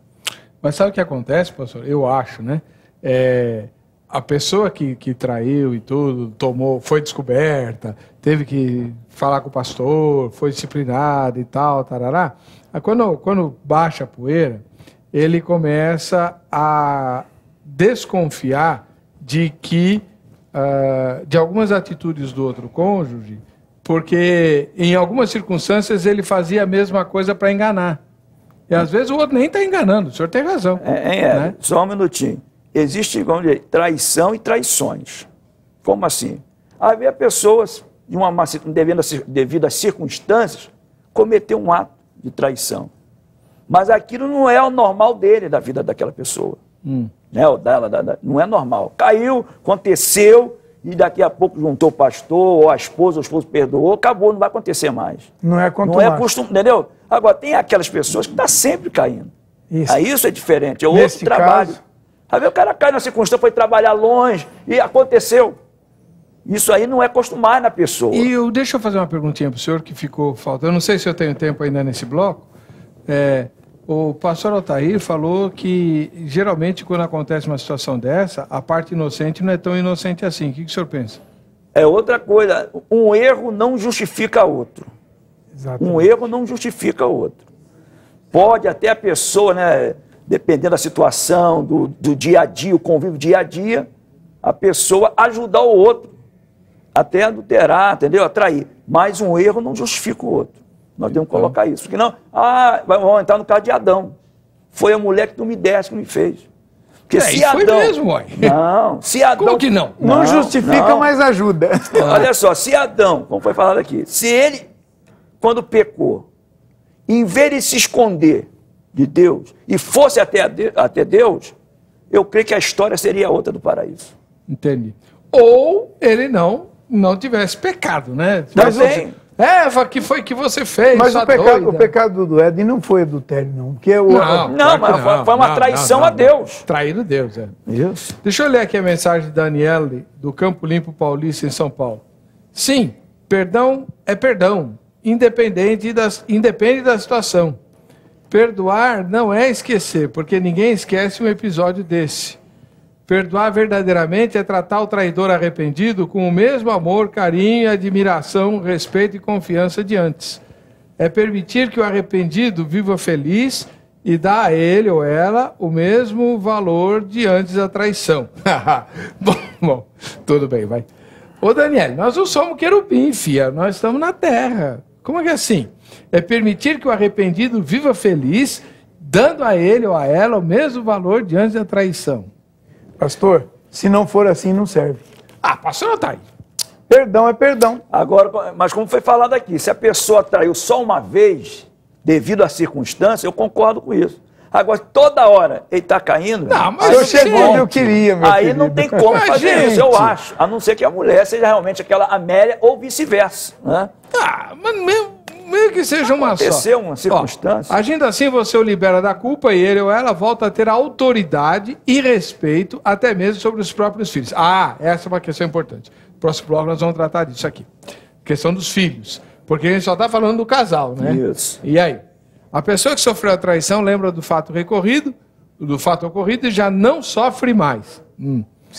Mas sabe o que acontece, pastor? Eu acho, né? A pessoa que traiu e tudo, foi descoberta, teve que falar com o pastor, foi disciplinada e tal, tarará. Quando baixa a poeira, ele começa a desconfiar de que, de algumas atitudes do outro cônjuge, porque em algumas circunstâncias ele fazia a mesma coisa para enganar. E às vezes o outro nem está enganando, o senhor tem razão. Né? Só um minutinho. Existe, vamos dizer, traição e traições. Como assim? Havia pessoas, devido às circunstâncias, cometeu um ato de traição. Mas aquilo não é o normal dele, da vida daquela pessoa. Né? Não é normal. Caiu, aconteceu, e daqui a pouco juntou o pastor, ou a esposa, o esposo perdoou, acabou, não vai acontecer mais. Não é costume. Não é costume, entendeu? Agora, tem aquelas pessoas que estão sempre caindo. Isso. Aí isso é diferente, é outro trabalho. Aí o cara cai na circunstância, foi trabalhar longe, e aconteceu. Isso aí não é costumar na pessoa. E deixa eu fazer uma perguntinha para o senhor que ficou faltando. Eu não sei se eu tenho tempo ainda nesse bloco. O pastor Altair falou que, geralmente, quando acontece uma situação dessa, a parte inocente não é tão inocente assim. O que o senhor pensa? É outra coisa. Um erro não justifica outro. Exatamente. Um erro não justifica outro. Pode até a pessoa, né, dependendo da situação, do dia a dia, o convívio dia a dia, a pessoa ajudar o outro, até adulterar, entendeu? Atrair. Mas um erro não justifica o outro. Nós temos que colocar isso. Porque não, vamos entrar no caso de Adão. Foi a mulher que tu me deste, que me fez. Porque se Adão... foi mesmo, ué. Não, se Adão... Como que não? Não justifica, mas ajuda. Olha só, se Adão, como foi falado aqui, se ele, quando pecou, em vez de se esconder de Deus e fosse até Deus, eu creio que a história seria outra do paraíso. Entendi. Ou ele não tivesse pecado, né? Mas bem... Eva, que foi que você fez? Mas o pecado do Éden não foi adultério, não. Porque foi uma traição a Deus. Traído Deus, Isso. Deixa eu ler aqui a mensagem de Daniele, do Campo Limpo Paulista, em São Paulo. Sim, perdão é perdão, independe da situação. Perdoar não é esquecer, porque ninguém esquece um episódio desse. Perdoar verdadeiramente é tratar o traidor arrependido com o mesmo amor, carinho, admiração, respeito e confiança de antes. É permitir que o arrependido viva feliz e dar a ele ou ela o mesmo valor de antes da traição. Bom, tudo bem, vai. Ô Daniel, nós não somos querubim, filha, nós estamos na terra. Como é que é assim? É permitir que o arrependido viva feliz, dando a ele ou a ela o mesmo valor de antes da traição. Pastor, se não for assim, não serve. Pastor Altair. Perdão é perdão. Agora, mas como foi falado aqui, se a pessoa traiu só uma vez, devido à circunstância, eu concordo com isso. Agora, toda hora ele está caindo... Não, mas eu cheguei onde eu queria, meu Aí querido. não tem como fazer isso, eu acho. A não ser que a mulher seja realmente aquela Amélia ou vice-versa. Né? Mas mesmo que seja uma só. Aconteceu uma circunstância. Agindo assim, você o libera da culpa e ele ou ela volta a ter autoridade e respeito, até mesmo sobre os próprios filhos. Essa é uma questão importante. No próximo bloco nós vamos tratar disso aqui. Questão dos filhos. Porque a gente só está falando do casal, né? Isso. E aí? A pessoa que sofreu a traição lembra do fato ocorrido e já não sofre mais.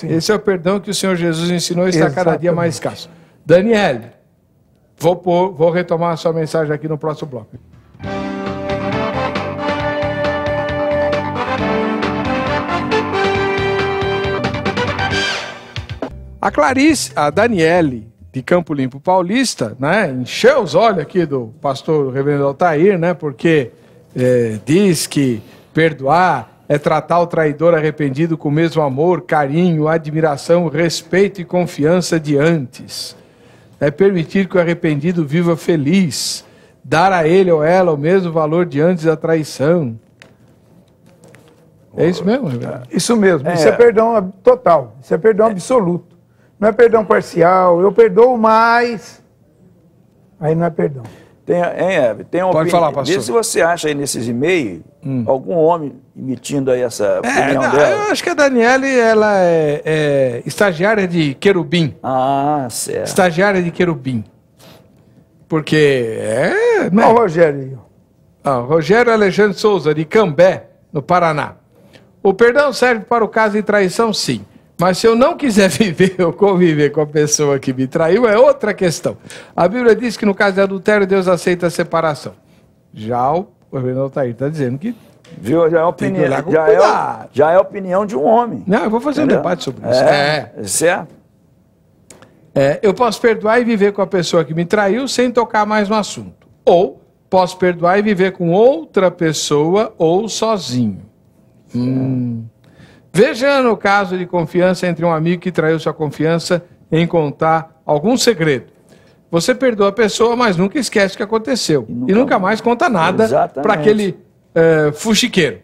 Esse é o perdão que o Senhor Jesus ensinou e está cada dia mais escasso. Daniele, vou retomar a sua mensagem aqui no próximo bloco. A Clarice, a Daniele, de Campo Limpo Paulista, né, encheu os olhos aqui do pastor Reverendo Altair, né, porque diz que perdoar é tratar o traidor arrependido com o mesmo amor, carinho, admiração, respeito e confiança de antes. É permitir que o arrependido viva feliz, dar a ele ou ela o mesmo valor de antes da traição. É isso mesmo, Reverendo? Isso mesmo, isso é perdão total, isso é perdão absoluto. Não é perdão parcial, eu perdoo mais, aí não é perdão. Tem uma Pode falar, pastor. Vê se você acha aí nesses e-mails algum homem emitindo aí essa opinião dela. Eu acho que a Daniele, ela é estagiária de querubim. Ah, certo. Estagiária de querubim. Porque né? Olha o Rogério. Rogério Alexandre Souza, de Cambé, no Paraná. O perdão serve para o caso de traição, sim. Mas se eu não quiser viver ou conviver com a pessoa que me traiu, é outra questão. A Bíblia diz que no caso de adultério, Deus aceita a separação. Já o Reverendo Altair está dizendo que... Viu? Já é opinião, já é a opinião de um homem. Não, eu vou fazer um debate sobre isso. Certo? Eu posso perdoar e viver com a pessoa que me traiu sem tocar mais no assunto. Ou posso perdoar e viver com outra pessoa ou sozinho. Veja no caso de confiança entre um amigo que traiu sua confiança em contar algum segredo. Você perdoa a pessoa, mas nunca esquece o que aconteceu. E nunca mais conta nada para aquele fuxiqueiro.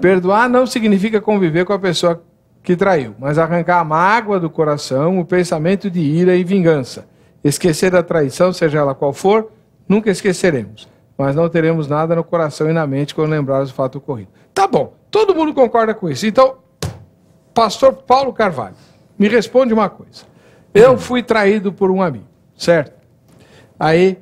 Perdoar não significa conviver com a pessoa que traiu, mas arrancar a mágoa do coração, o pensamento de ira e vingança. Esquecer da traição, seja ela qual for, nunca esqueceremos. Mas não teremos nada no coração e na mente quando lembrarmos do fato ocorrido. Tá bom, todo mundo concorda com isso. Então, pastor Paulo Carvalho, me responde uma coisa. Eu fui traído por um amigo, certo? Aí,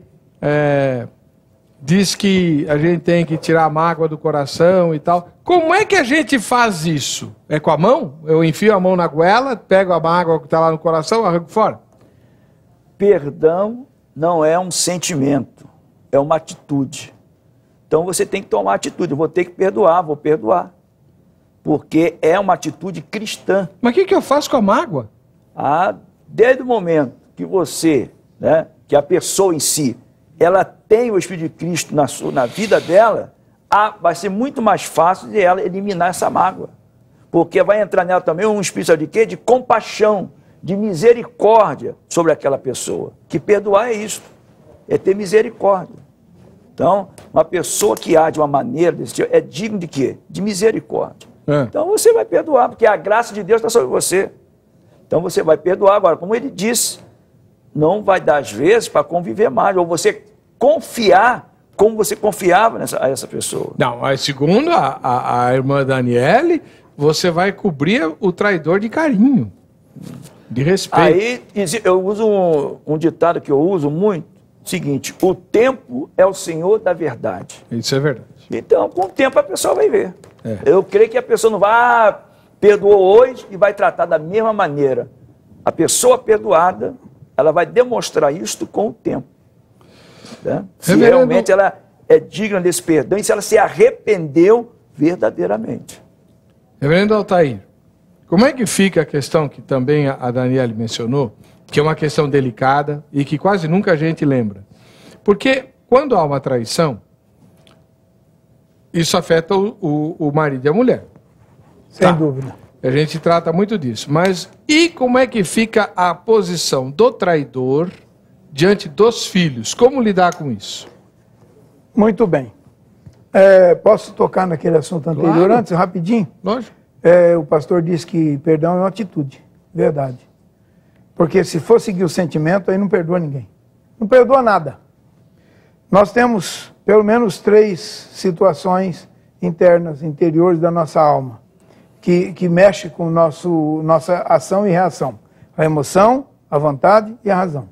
diz que a gente tem que tirar a mágoa do coração e tal. Como é que a gente faz isso? É com a mão? Eu enfio a mão na goela, pego a mágoa que está lá no coração, arranco fora? Perdão não é um sentimento, é uma atitude. Então você tem que tomar atitude. Eu vou ter que perdoar, vou perdoar. Porque é uma atitude cristã. Mas o que eu faço com a mágoa? Desde o momento que você, né, que a pessoa em si, ela tem o Espírito de Cristo na vida dela, vai ser muito mais fácil de ela eliminar essa mágoa. Porque vai entrar nela também um espírito de quê? De compaixão, de misericórdia sobre aquela pessoa. Que perdoar é isso, é ter misericórdia. Então, uma pessoa que age de uma maneira desse tipo é digno de quê? De misericórdia. Então você vai perdoar, porque a graça de Deus está sobre você. Então você vai perdoar. Agora, como ele disse, não vai dar às vezes para conviver mais, ou você confiar como você confiava a essa pessoa. Não, mas segundo a irmã Daniele, você vai cobrir o traidor de carinho, de respeito. Aí eu uso um ditado que eu uso muito, seguinte: o tempo é o senhor da verdade. Isso é verdade. Então, com o tempo a pessoa vai ver. Eu creio que a pessoa não vai, perdoou hoje e vai tratar da mesma maneira. A pessoa perdoada, ela vai demonstrar isto com o tempo. Né? Se realmente ela é digna desse perdão e se ela se arrependeu verdadeiramente. Reverendo Altair, como é que fica a questão que também a Daniele mencionou, que é uma questão delicada e que quase nunca a gente lembra? Porque quando há uma traição, isso afeta o marido e a mulher. Sem dúvida. A gente trata muito disso. Mas e como é que fica a posição do traidor diante dos filhos? Como lidar com isso? Muito bem. Posso tocar naquele assunto anterior antes, rapidinho? Lógico. O pastor disse que perdão é uma atitude. Verdade. Porque se for seguir o sentimento, aí não perdoa ninguém. Não perdoa nada. Nós temos pelo menos 3 situações internas, interiores da nossa alma, que mexe com nossa ação e reação. A emoção, a vontade e a razão.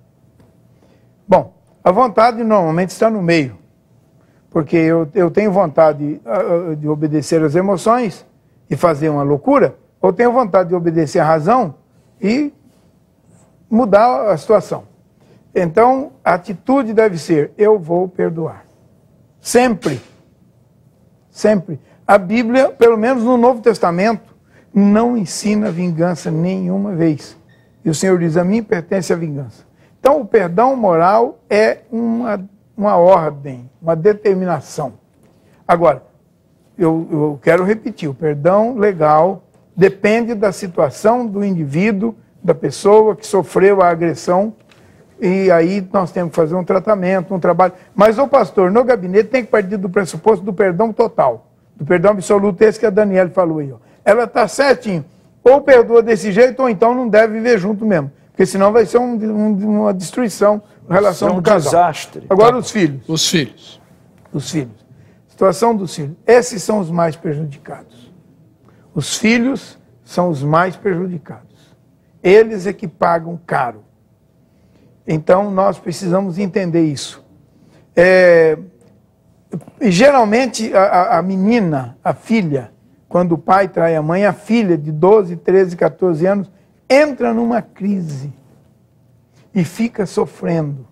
Bom, a vontade normalmente está no meio, porque eu tenho vontade de obedecer às emoções e fazer uma loucura, ou tenho vontade de obedecer à razão e mudar a situação. Então, a atitude deve ser: eu vou perdoar. Sempre. Sempre. A Bíblia, pelo menos no Novo Testamento, não ensina vingança nenhuma vez. E o Senhor diz, a mim pertence a vingança. Então, o perdão moral é uma ordem, uma determinação. Agora, eu quero repetir, o perdão legal depende da situação do indivíduo, da pessoa que sofreu a agressão, e aí nós temos que fazer um tratamento, um trabalho. Mas o pastor, no gabinete, tem que partir do pressuposto do perdão total, do perdão absoluto, esse que a Daniela falou aí. Ó. Ela está certinho, ou perdoa desse jeito, ou então não deve viver junto mesmo, porque senão vai ser uma destruição em relação ao casal. Desastre. Agora os filhos. Os filhos. Os filhos. Situação dos filhos. Esses são os mais prejudicados. Os filhos são os mais prejudicados. Eles é que pagam caro. Então, nós precisamos entender isso. Geralmente, a menina, a filha, quando o pai trai a mãe, a filha de 12, 13, 14 anos, entra numa crise e fica sofrendo.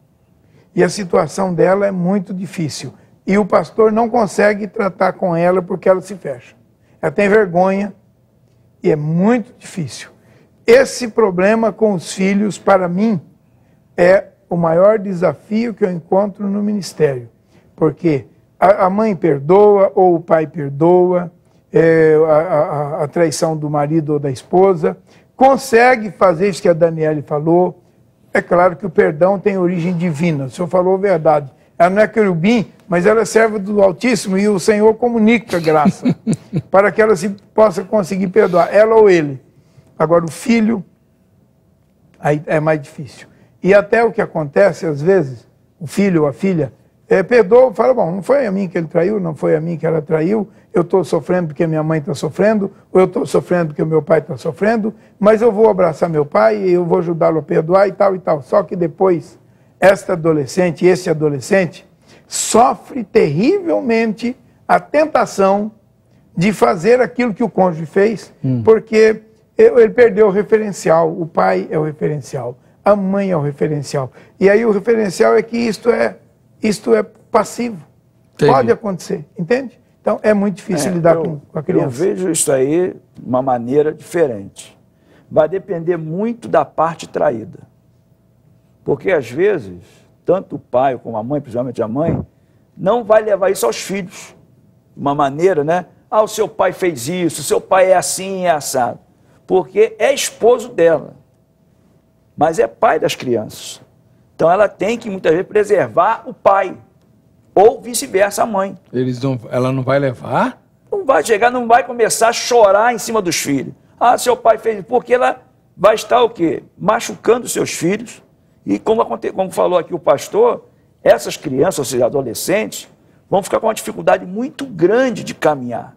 E a situação dela é muito difícil. E o pastor não consegue tratar com ela porque ela se fecha. Ela tem vergonha e é muito difícil. Esse problema com os filhos, para mim, é o maior desafio que eu encontro no ministério. Porque a mãe perdoa ou o pai perdoa, a traição do marido ou da esposa, consegue fazer isso que a Daniela falou. É claro que o perdão tem origem divina, o senhor falou a verdade. Ela não é querubim, mas ela é serva do Altíssimo e o Senhor comunica a graça para que ela possa conseguir perdoar, ela ou ele. Agora, o filho, aí é mais difícil. E até o que acontece, às vezes, o filho ou a filha, perdoa, fala, bom, não foi a mim que ele traiu, não foi a mim que ela traiu, eu estou sofrendo porque minha mãe está sofrendo, ou eu estou sofrendo porque o meu pai está sofrendo, mas eu vou abraçar meu pai e eu vou ajudá-lo a perdoar e tal e tal. Só que depois, esta adolescente, esse adolescente, sofre terrivelmente a tentação de fazer aquilo que o cônjuge fez, porque ele perdeu o referencial, o pai é o referencial, a mãe é o referencial. E aí o referencial é que isto é passivo. Entendi. Pode acontecer, entende? Então é muito difícil lidar com a criança. Eu vejo isso aí de uma maneira diferente. Vai depender muito da parte traída. Porque às vezes, tanto o pai como a mãe, principalmente a mãe, não vai levar isso aos filhos. De uma maneira, né? Ah, o seu pai fez isso, o seu pai é assim, é assado. Porque é esposo dela, mas é pai das crianças. Então ela tem que, muitas vezes, preservar o pai, ou vice-versa, a mãe. Ela não vai levar? Não vai chegar, não vai começar a chorar em cima dos filhos. Ah, seu pai fez, porque ela vai estar o quê? Machucando seus filhos. E como falou aqui o pastor, essas crianças, ou seja, adolescentes, vão ficar com uma dificuldade muito grande de caminhar.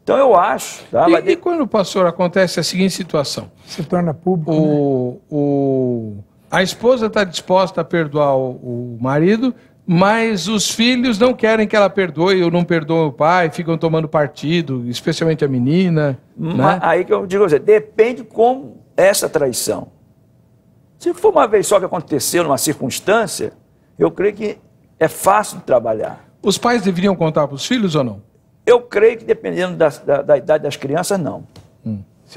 Então eu acho... Tá? E quando, pastor, acontece a seguinte situação? Se torna público, a esposa está disposta a perdoar o marido, mas os filhos não querem que ela perdoe ou não perdoam o pai, ficam tomando partido, especialmente a menina. Né? Aí que eu digo a você, depende como essa traição. Se for uma vez só que aconteceu, numa circunstância, eu creio que é fácil de trabalhar. Os pais deveriam contar para os filhos ou não? Eu creio que dependendo da idade das crianças, não.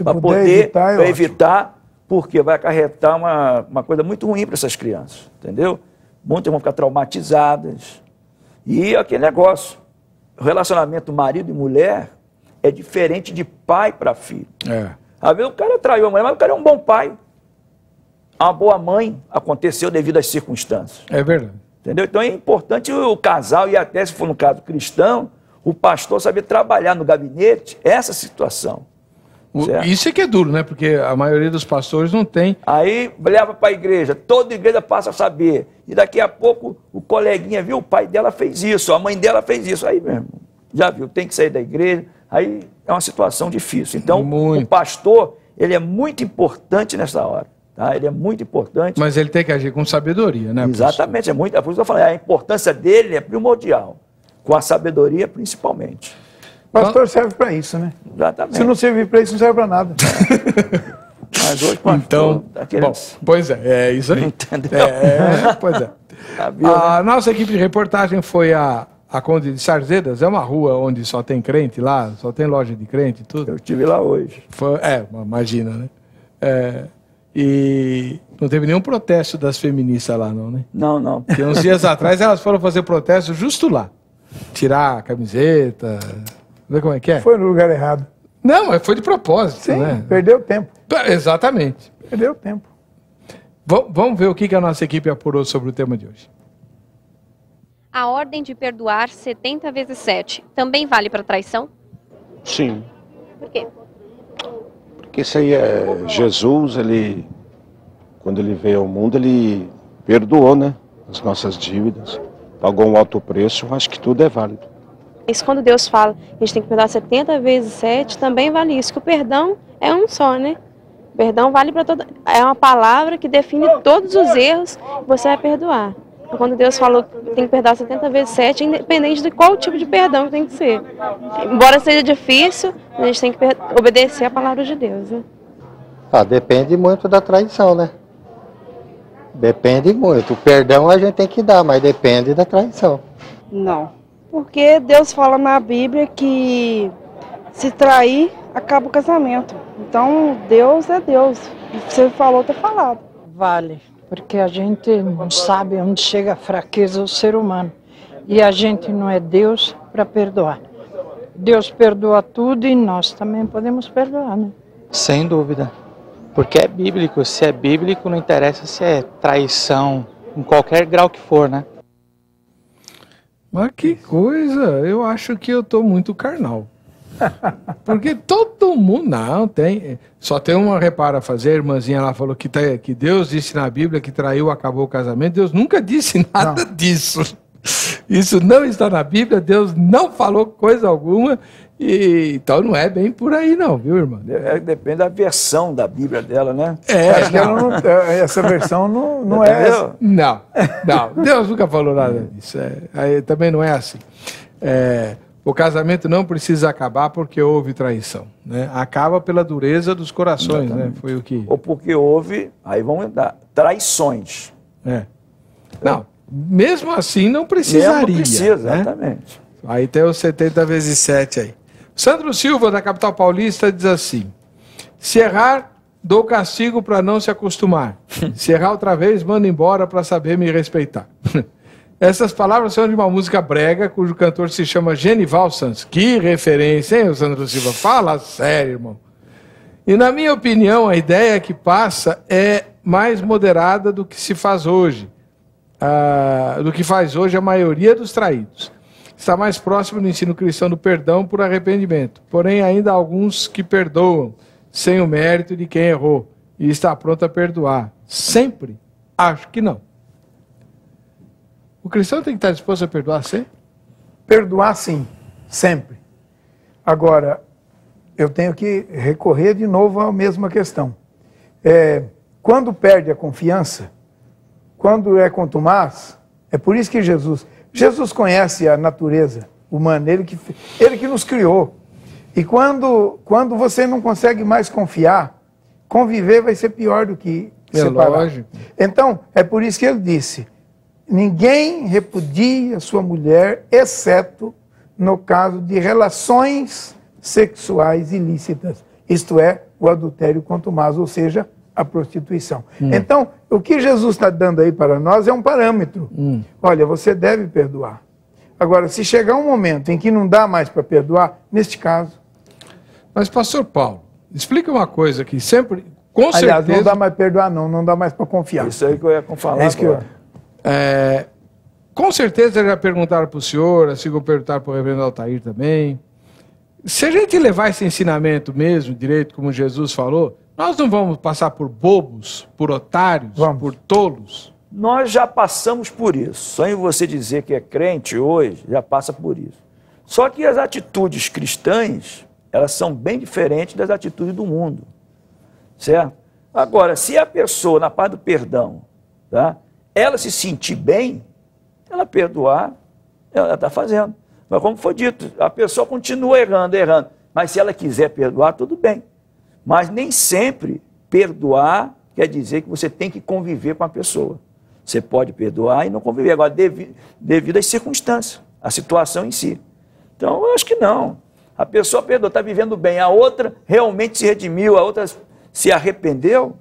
Para poder evitar, porque vai acarretar uma coisa muito ruim para essas crianças, entendeu? Muitas vão ficar traumatizadas. E aquele negócio, o relacionamento marido e mulher é diferente de pai para filho. Às vezes o cara traiu a mulher, mas o cara é um bom pai. Uma boa mãe aconteceu devido às circunstâncias. É verdade. Entendeu? Então é importante o casal, e até se for no caso cristão, o pastor saber trabalhar no gabinete essa situação. Certo? Isso é que é duro, né? Porque a maioria dos pastores não tem. Aí leva para a igreja, toda igreja passa a saber. E daqui a pouco o coleguinha viu, o pai dela fez isso, a mãe dela fez isso. Aí mesmo, já viu, tem que sair da igreja. Aí é uma situação difícil. Então o pastor, ele é muito importante nessa hora. Tá? Ele é muito importante. Mas ele tem que agir com sabedoria, né? Exatamente, é muito. Por isso que eu falei, a importância dele é primordial. Com a sabedoria, principalmente. O pastor serve para isso, né? Exatamente. Se não servir para isso, não serve para nada. Mas hoje, pastor, então, bom, pois é isso aí. Entendeu? Pois é. A nossa equipe de reportagem foi a Conde de Sarzedas, é uma rua onde só tem crente lá, só tem loja de crente e tudo. Eu estive lá hoje. Imagina, né? E não teve nenhum protesto das feministas lá, não, né? Não, não. Porque uns dias atrás elas foram fazer protesto justo lá. Tirar a camiseta. Vê como é que é? Foi no lugar errado. Não, mas foi de propósito, Sim, né? perdeu tempo. Exatamente. Perdeu tempo. Vamos ver o que a nossa equipe apurou sobre o tema de hoje. A ordem de perdoar 70 vezes 7 também vale para traição? Sim, Por quê? porque isso aí é Jesus, ele, quando ele veio ao mundo, ele perdoou, né, as nossas dívidas, pagou um alto preço, eu acho que tudo é válido. Isso quando Deus fala, a gente tem que perdoar 70 vezes 7, também vale isso, que o perdão é um só, né? O perdão vale para toda... É uma palavra que define todos os erros que você vai perdoar. Então, quando Deus falou que tem que perdoar 70 vezes 7, independente de qual tipo de perdão que tem que ser. Embora seja difícil, a gente tem que obedecer a palavra de Deus, né? Depende muito da traição, né? Depende muito. O perdão a gente tem que dar, mas depende da traição. Não, porque Deus fala na Bíblia que se trair, acaba o casamento. Então, Deus é Deus. Você falou, tá falado. Vale, porque a gente não sabe onde chega a fraqueza do ser humano. E a gente não é Deus para perdoar. Deus perdoa tudo e nós também podemos perdoar, né? Sem dúvida. Porque é bíblico. Se é bíblico, não interessa se é traição, em qualquer grau que for, né? Mas que coisa, eu acho que eu tô muito carnal. Porque todo mundo, não, tem, só tem uma repara a fazer, a irmãzinha lá falou que Deus disse na Bíblia que traiu, acabou o casamento. Deus nunca disse nada disso. Isso não está na Bíblia, Deus não falou coisa alguma, e então não é bem por aí não, viu, irmã? Depende da versão da Bíblia dela, né? Acho que ela não, essa versão não é essa. Não, Deus nunca falou nada disso. Aí também não é assim. O casamento não precisa acabar porque houve traição, né? Acaba pela dureza dos corações, né? Foi o que... Ou porque houve, aí vamos dar, traições. Não, mesmo assim não precisaria. Não precisa, né? exatamente. Aí tem os 70 vezes 7 aí. Sandro Silva, da capital paulista, diz assim: se errar, dou castigo para não se acostumar. Se errar outra vez, mando embora para saber me respeitar. Essas palavras são de uma música brega, cujo cantor se chama Genival Santos. Que referência, hein, Sandro Silva? Fala sério, irmão. E na minha opinião, a ideia que passa é mais moderada do que se faz hoje. Do que faz hoje a maioria dos traídos. Está mais próximo do ensino cristão do perdão por arrependimento. Porém, ainda há alguns que perdoam sem o mérito de quem errou e está pronto a perdoar. Sempre? Acho que não. O cristão tem que estar disposto a perdoar sempre? Perdoar, sim. Sempre. Agora, eu tenho que recorrer de novo à mesma questão. Quando perde a confiança, quando é contumaz, é por isso que Jesus conhece a natureza humana, ele que nos criou. E quando você não consegue mais confiar, conviver vai ser pior do que separar. Lógico. Então, é por isso que ele disse: ninguém repudia sua mulher, exceto no caso de relações sexuais ilícitas, isto é, o adultério contumaz, ou seja, a prostituição. Então, o que Jesus está dando aí para nós é um parâmetro. Olha, você deve perdoar. Agora, se chegar um momento em que não dá mais para perdoar, neste caso... Mas, pastor Paulo, explica uma coisa que sempre, com Aliás, certeza... não dá mais para perdoar, não dá mais para confiar. Isso aí que eu ia falar. É isso que eu... Com certeza já perguntaram para o senhor, assim como perguntaram para o reverendo Altair também. Se a gente levar esse ensinamento mesmo, direito, como Jesus falou, nós não vamos passar por bobos, por otários, por tolos? Nós já passamos por isso. Só em você dizer que é crente hoje, já passa por isso. Só que as atitudes cristãs, elas são bem diferentes das atitudes do mundo. Certo? Agora, se a pessoa, na parte do perdão, tá, ela se sentir bem, ela perdoar, ela está fazendo. Mas como foi dito, a pessoa continua errando. Mas se ela quiser perdoar, tudo bem. Mas nem sempre perdoar quer dizer que você tem que conviver com a pessoa. Você pode perdoar e não conviver. Agora, devido às circunstâncias, a situação em si. Então, eu acho que não. A pessoa perdoou, está vivendo bem. A outra realmente se redimiu, a outra se arrependeu.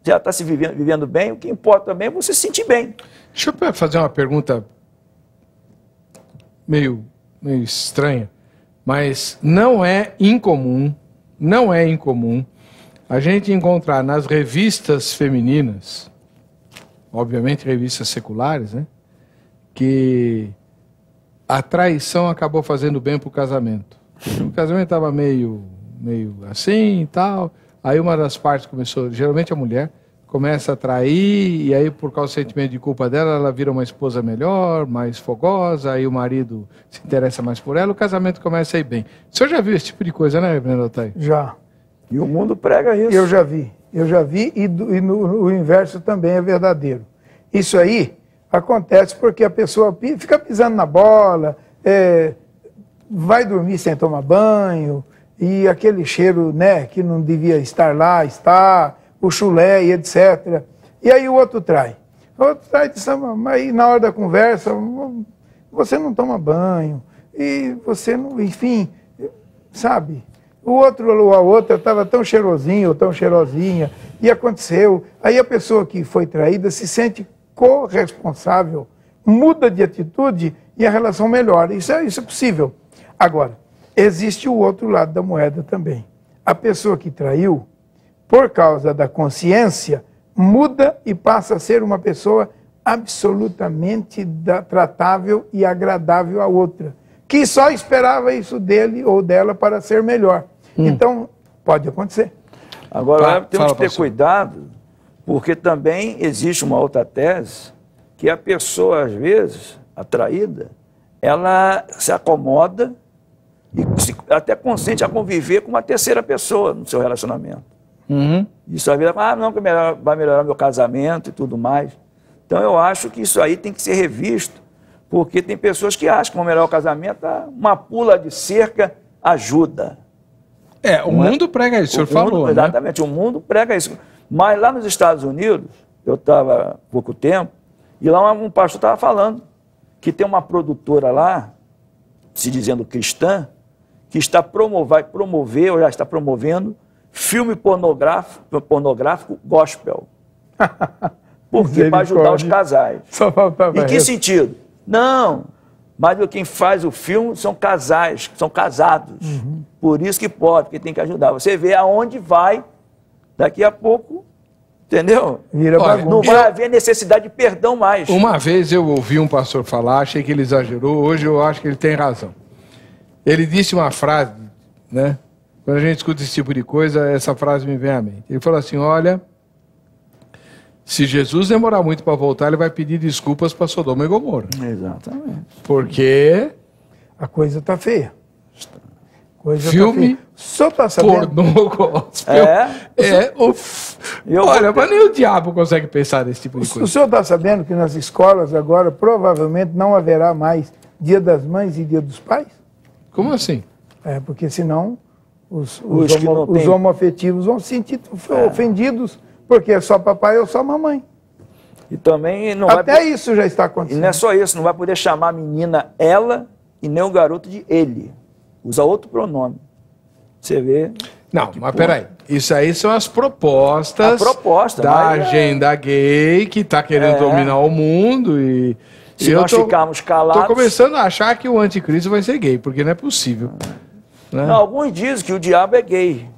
já está se vivendo bem, o que importa também é você se sentir bem. Deixa eu fazer uma pergunta meio estranha, mas não é incomum a gente encontrar nas revistas femininas, obviamente revistas seculares, né, que a traição acabou fazendo bem para o casamento. O casamento estava meio assim e tal, aí uma das partes começou, geralmente a mulher, começa a trair, e aí por causa do sentimento de culpa dela, ela vira uma esposa melhor, mais fogosa, aí o marido se interessa mais por ela, o casamento começa a ir bem. O senhor já viu esse tipo de coisa, né, Reverendo Otávio? Já. E o mundo prega isso. Eu já vi, e o inverso também é verdadeiro. Isso aí acontece porque a pessoa fica pisando na bola, vai dormir sem tomar banho, e aquele cheiro, né, que não devia estar lá, está, o chulé e etc. E aí o outro trai. O outro trai diz, mas na hora da conversa, você não toma banho, e você não, enfim, sabe? O outro ou a outra estava tão cheirosinho ou tão cheirosinha, e aconteceu. Aí a pessoa que foi traída se sente corresponsável, muda de atitude e a relação melhora. Isso é possível. Agora, existe o outro lado da moeda também. A pessoa que traiu, por causa da consciência, muda e passa a ser uma pessoa absolutamente tratável e agradável à outra, que só esperava isso dele ou dela para ser melhor. Então, pode acontecer. Agora, temos que ter cuidado, porque também existe uma outra tese, que a pessoa, às vezes, a traída, ela se acomoda e até consente a conviver com uma terceira pessoa no seu relacionamento. Isso às vezes, não, que vai melhorar meu casamento e tudo mais. Então eu acho que isso aí tem que ser revisto, porque tem pessoas que acham que vão melhorar o casamento, uma pula de cerca ajuda. O mundo prega isso, o senhor falou, exatamente, né? O mundo prega isso. Mas lá nos Estados Unidos, eu estava há pouco tempo, e lá um pastor estava falando que tem uma produtora lá, se dizendo cristã, que vai promover, ou já está promovendo, filme pornográfico gospel. Por quê? Para ajudar os casais. Só faltava em que sentido? Não, mas quem faz o filme são casais, são casados. Por isso que pode, porque tem que ajudar. Você vê aonde vai, daqui a pouco, entendeu? Não vai haver necessidade de perdão mais. Uma vez eu ouvi um pastor falar, achei que ele exagerou, hoje eu acho que ele tem razão. Ele disse uma frase, né? Quando a gente escuta esse tipo de coisa, essa frase me vem à mente. Ele falou assim, olha, se Jesus demorar muito para voltar, ele vai pedir desculpas para Sodoma e Gomorra. Exatamente. Porque a coisa está feia. Filme tá sabendo? pornô gospel olha, mas nem o diabo consegue pensar nesse tipo de coisa. O senhor está sabendo que nas escolas agora provavelmente não haverá mais Dia das Mães e Dia dos Pais? Como assim? Porque senão os homoafetivos vão se sentir ofendidos, porque é só papai ou só mamãe. E também não isso já está acontecendo. E não é só isso, não vai poder chamar a menina ela e nem o garoto de ele. Usa outro pronome. Você vê. Não, mas peraí. Isso aí são as propostas da agenda gay que está querendo dominar o mundo. E se nós ficarmos calados. Estou começando a achar que o anticristo vai ser gay, porque não é possível. Né? Não, alguns dizem que o diabo é gay.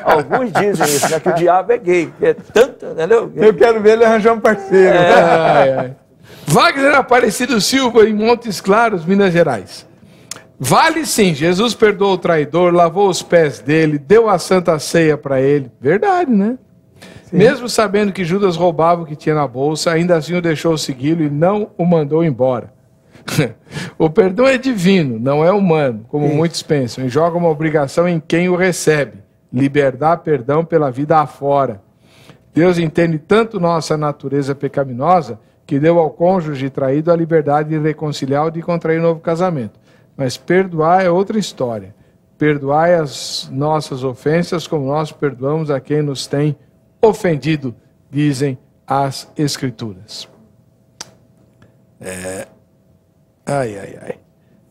Alguns dizem isso, né, que o diabo é gay. É tanto, entendeu? Eu quero ver ele arranjar um parceiro. Wagner Aparecido Silva, em Montes Claros, Minas Gerais. Vale sim, Jesus perdoou o traidor, lavou os pés dele, deu a santa ceia para ele. Verdade, né? Sim. Mesmo sabendo que Judas roubava o que tinha na bolsa, ainda assim o deixou segui-lo e não o mandou embora. O perdão é divino, não é humano, como muitos pensam, e joga uma obrigação em quem o recebe. Libertar perdão pela vida afora. Deus entende tanto nossa natureza pecaminosa que deu ao cônjuge traído a liberdade de reconciliar ou de contrair um novo casamento. Mas perdoar é outra história. Perdoai as nossas ofensas como nós perdoamos a quem nos tem ofendido, dizem as Escrituras.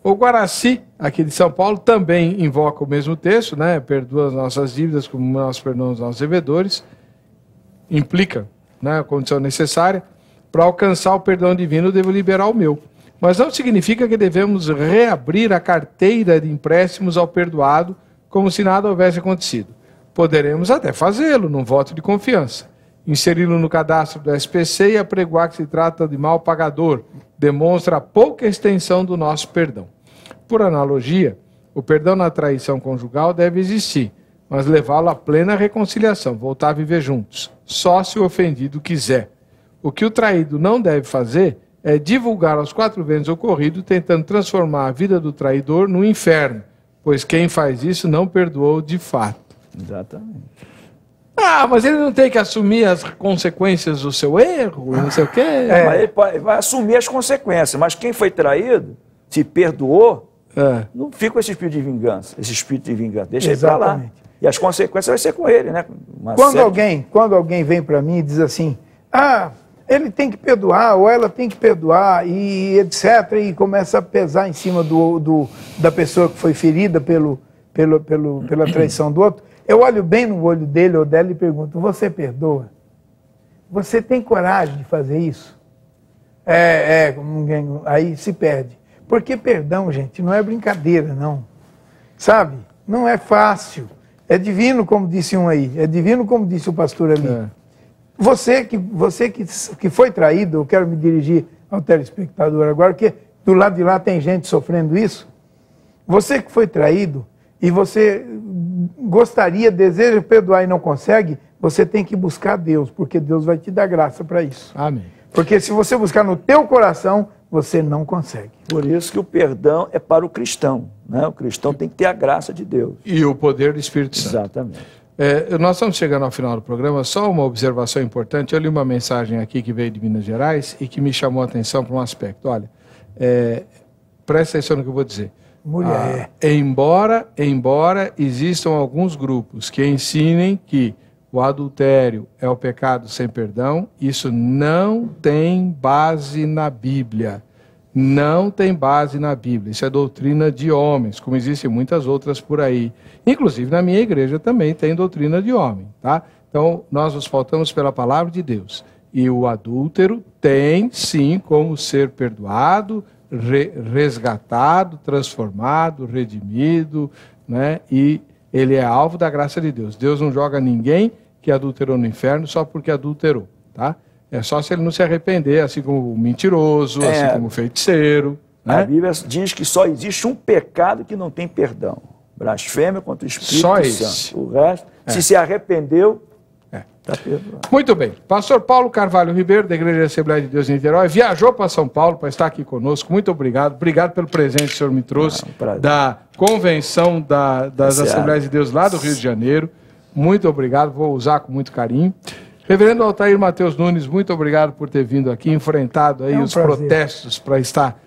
O Guaraci, aqui de São Paulo, também invoca o mesmo texto, né? Perdoa as nossas dívidas como nós perdoamos aos nossos devedores. implica, né, a condição necessária, para alcançar o perdão divino, eu devo liberar o meu. Mas não significa que devemos reabrir a carteira de empréstimos ao perdoado como se nada houvesse acontecido. Poderemos até fazê-lo num voto de confiança, inseri-lo no cadastro do SPC e apregoar que se trata de mal pagador, demonstra a pouca extensão do nosso perdão. Por analogia, o perdão na traição conjugal deve existir, mas levá-lo à plena reconciliação, voltar a viver juntos, só se o ofendido quiser. O que o traído não deve fazer é divulgar aos quatro ventos o ocorrido, tentando transformar a vida do traidor no inferno, pois quem faz isso não perdoou de fato. Exatamente. Ah, mas ele não tem que assumir as consequências do seu erro, não sei o quê. Mas ele vai assumir as consequências, mas quem foi traído, se perdoou, não fica com esse espírito de vingança. Deixa ele pra lá. E as consequências vai ser com ele, né? Quando alguém vem para mim e diz assim, ele tem que perdoar, ou ela tem que perdoar, e etc., e começa a pesar em cima da pessoa que foi ferida pela traição do outro, eu olho bem no olho dele ou dela e pergunto, você perdoa? Você tem coragem de fazer isso? Aí se perde. Porque perdão, gente, não é brincadeira, não. Sabe? Não é fácil. É divino, como disse um aí. É divino, como disse o pastor ali. Você que foi traído, eu quero me dirigir ao telespectador agora, porque do lado de lá tem gente sofrendo isso. Você que foi traído e você deseja perdoar e não consegue, você tem que buscar Deus, porque Deus vai te dar graça para isso. Amém. Porque se você buscar no teu coração, você não consegue. Por isso que o perdão é para o cristão, né? O cristão tem que ter a graça de Deus. E o poder do Espírito Santo. Exatamente. Nós estamos chegando ao final do programa, só uma observação importante. Eu li uma mensagem aqui que veio de Minas Gerais e que me chamou a atenção para um aspecto. Olha, presta atenção no que eu vou dizer. Mulher. Embora existam alguns grupos que ensinem que o adultério é o pecado sem perdão, isso não tem base na Bíblia. Não tem base na Bíblia. Isso é doutrina de homens, como existem muitas outras por aí. Inclusive na minha igreja também tem doutrina de homem, tá? Então nós nos pautamos pela palavra de Deus. E o adúltero tem sim como ser perdoado, resgatado, transformado, redimido, né? E ele é alvo da graça de Deus. Deus não joga ninguém que adulterou no inferno só porque adulterou, tá? É só se ele não se arrepender, assim como o mentiroso, assim como o feiticeiro. Né? A Bíblia diz que só existe um pecado que não tem perdão. Blasfêmia contra o Espírito Santo. O resto, se arrependeu, está perdoado. Muito bem. Pastor Paulo Carvalho Ribeiro, da Igreja Assembleia de Deus em Niterói, viajou para São Paulo para estar aqui conosco. Muito obrigado. Obrigado pelo presente que o senhor me trouxe da convenção das Assembleias de Deus lá do Rio de Janeiro. Muito obrigado. Vou usar com muito carinho. Reverendo Altair Mateus Nunes, muito obrigado por ter vindo aqui, enfrentado aí os protestos para estar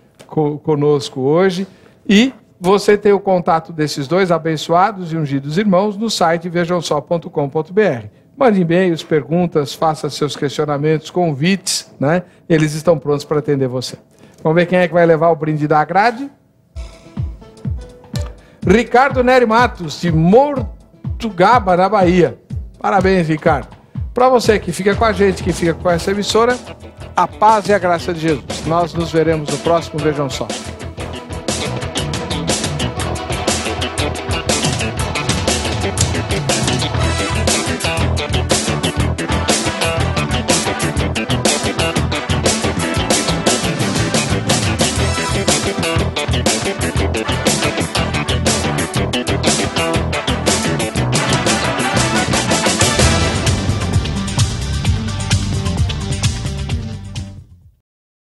conosco hoje. E você tem o contato desses dois abençoados e ungidos irmãos no site vejamsó.com.br. Mande e-mails, perguntas, faça seus questionamentos, convites, né? Eles estão prontos para atender você. Vamos ver quem é que vai levar o brinde da grade? Ricardo Nery Matos, de Mortugaba, na Bahia. Parabéns, Ricardo. Para você que fica com a gente, que fica com essa emissora, a paz e a graça de Jesus. Nós nos veremos no próximo Vejam Só.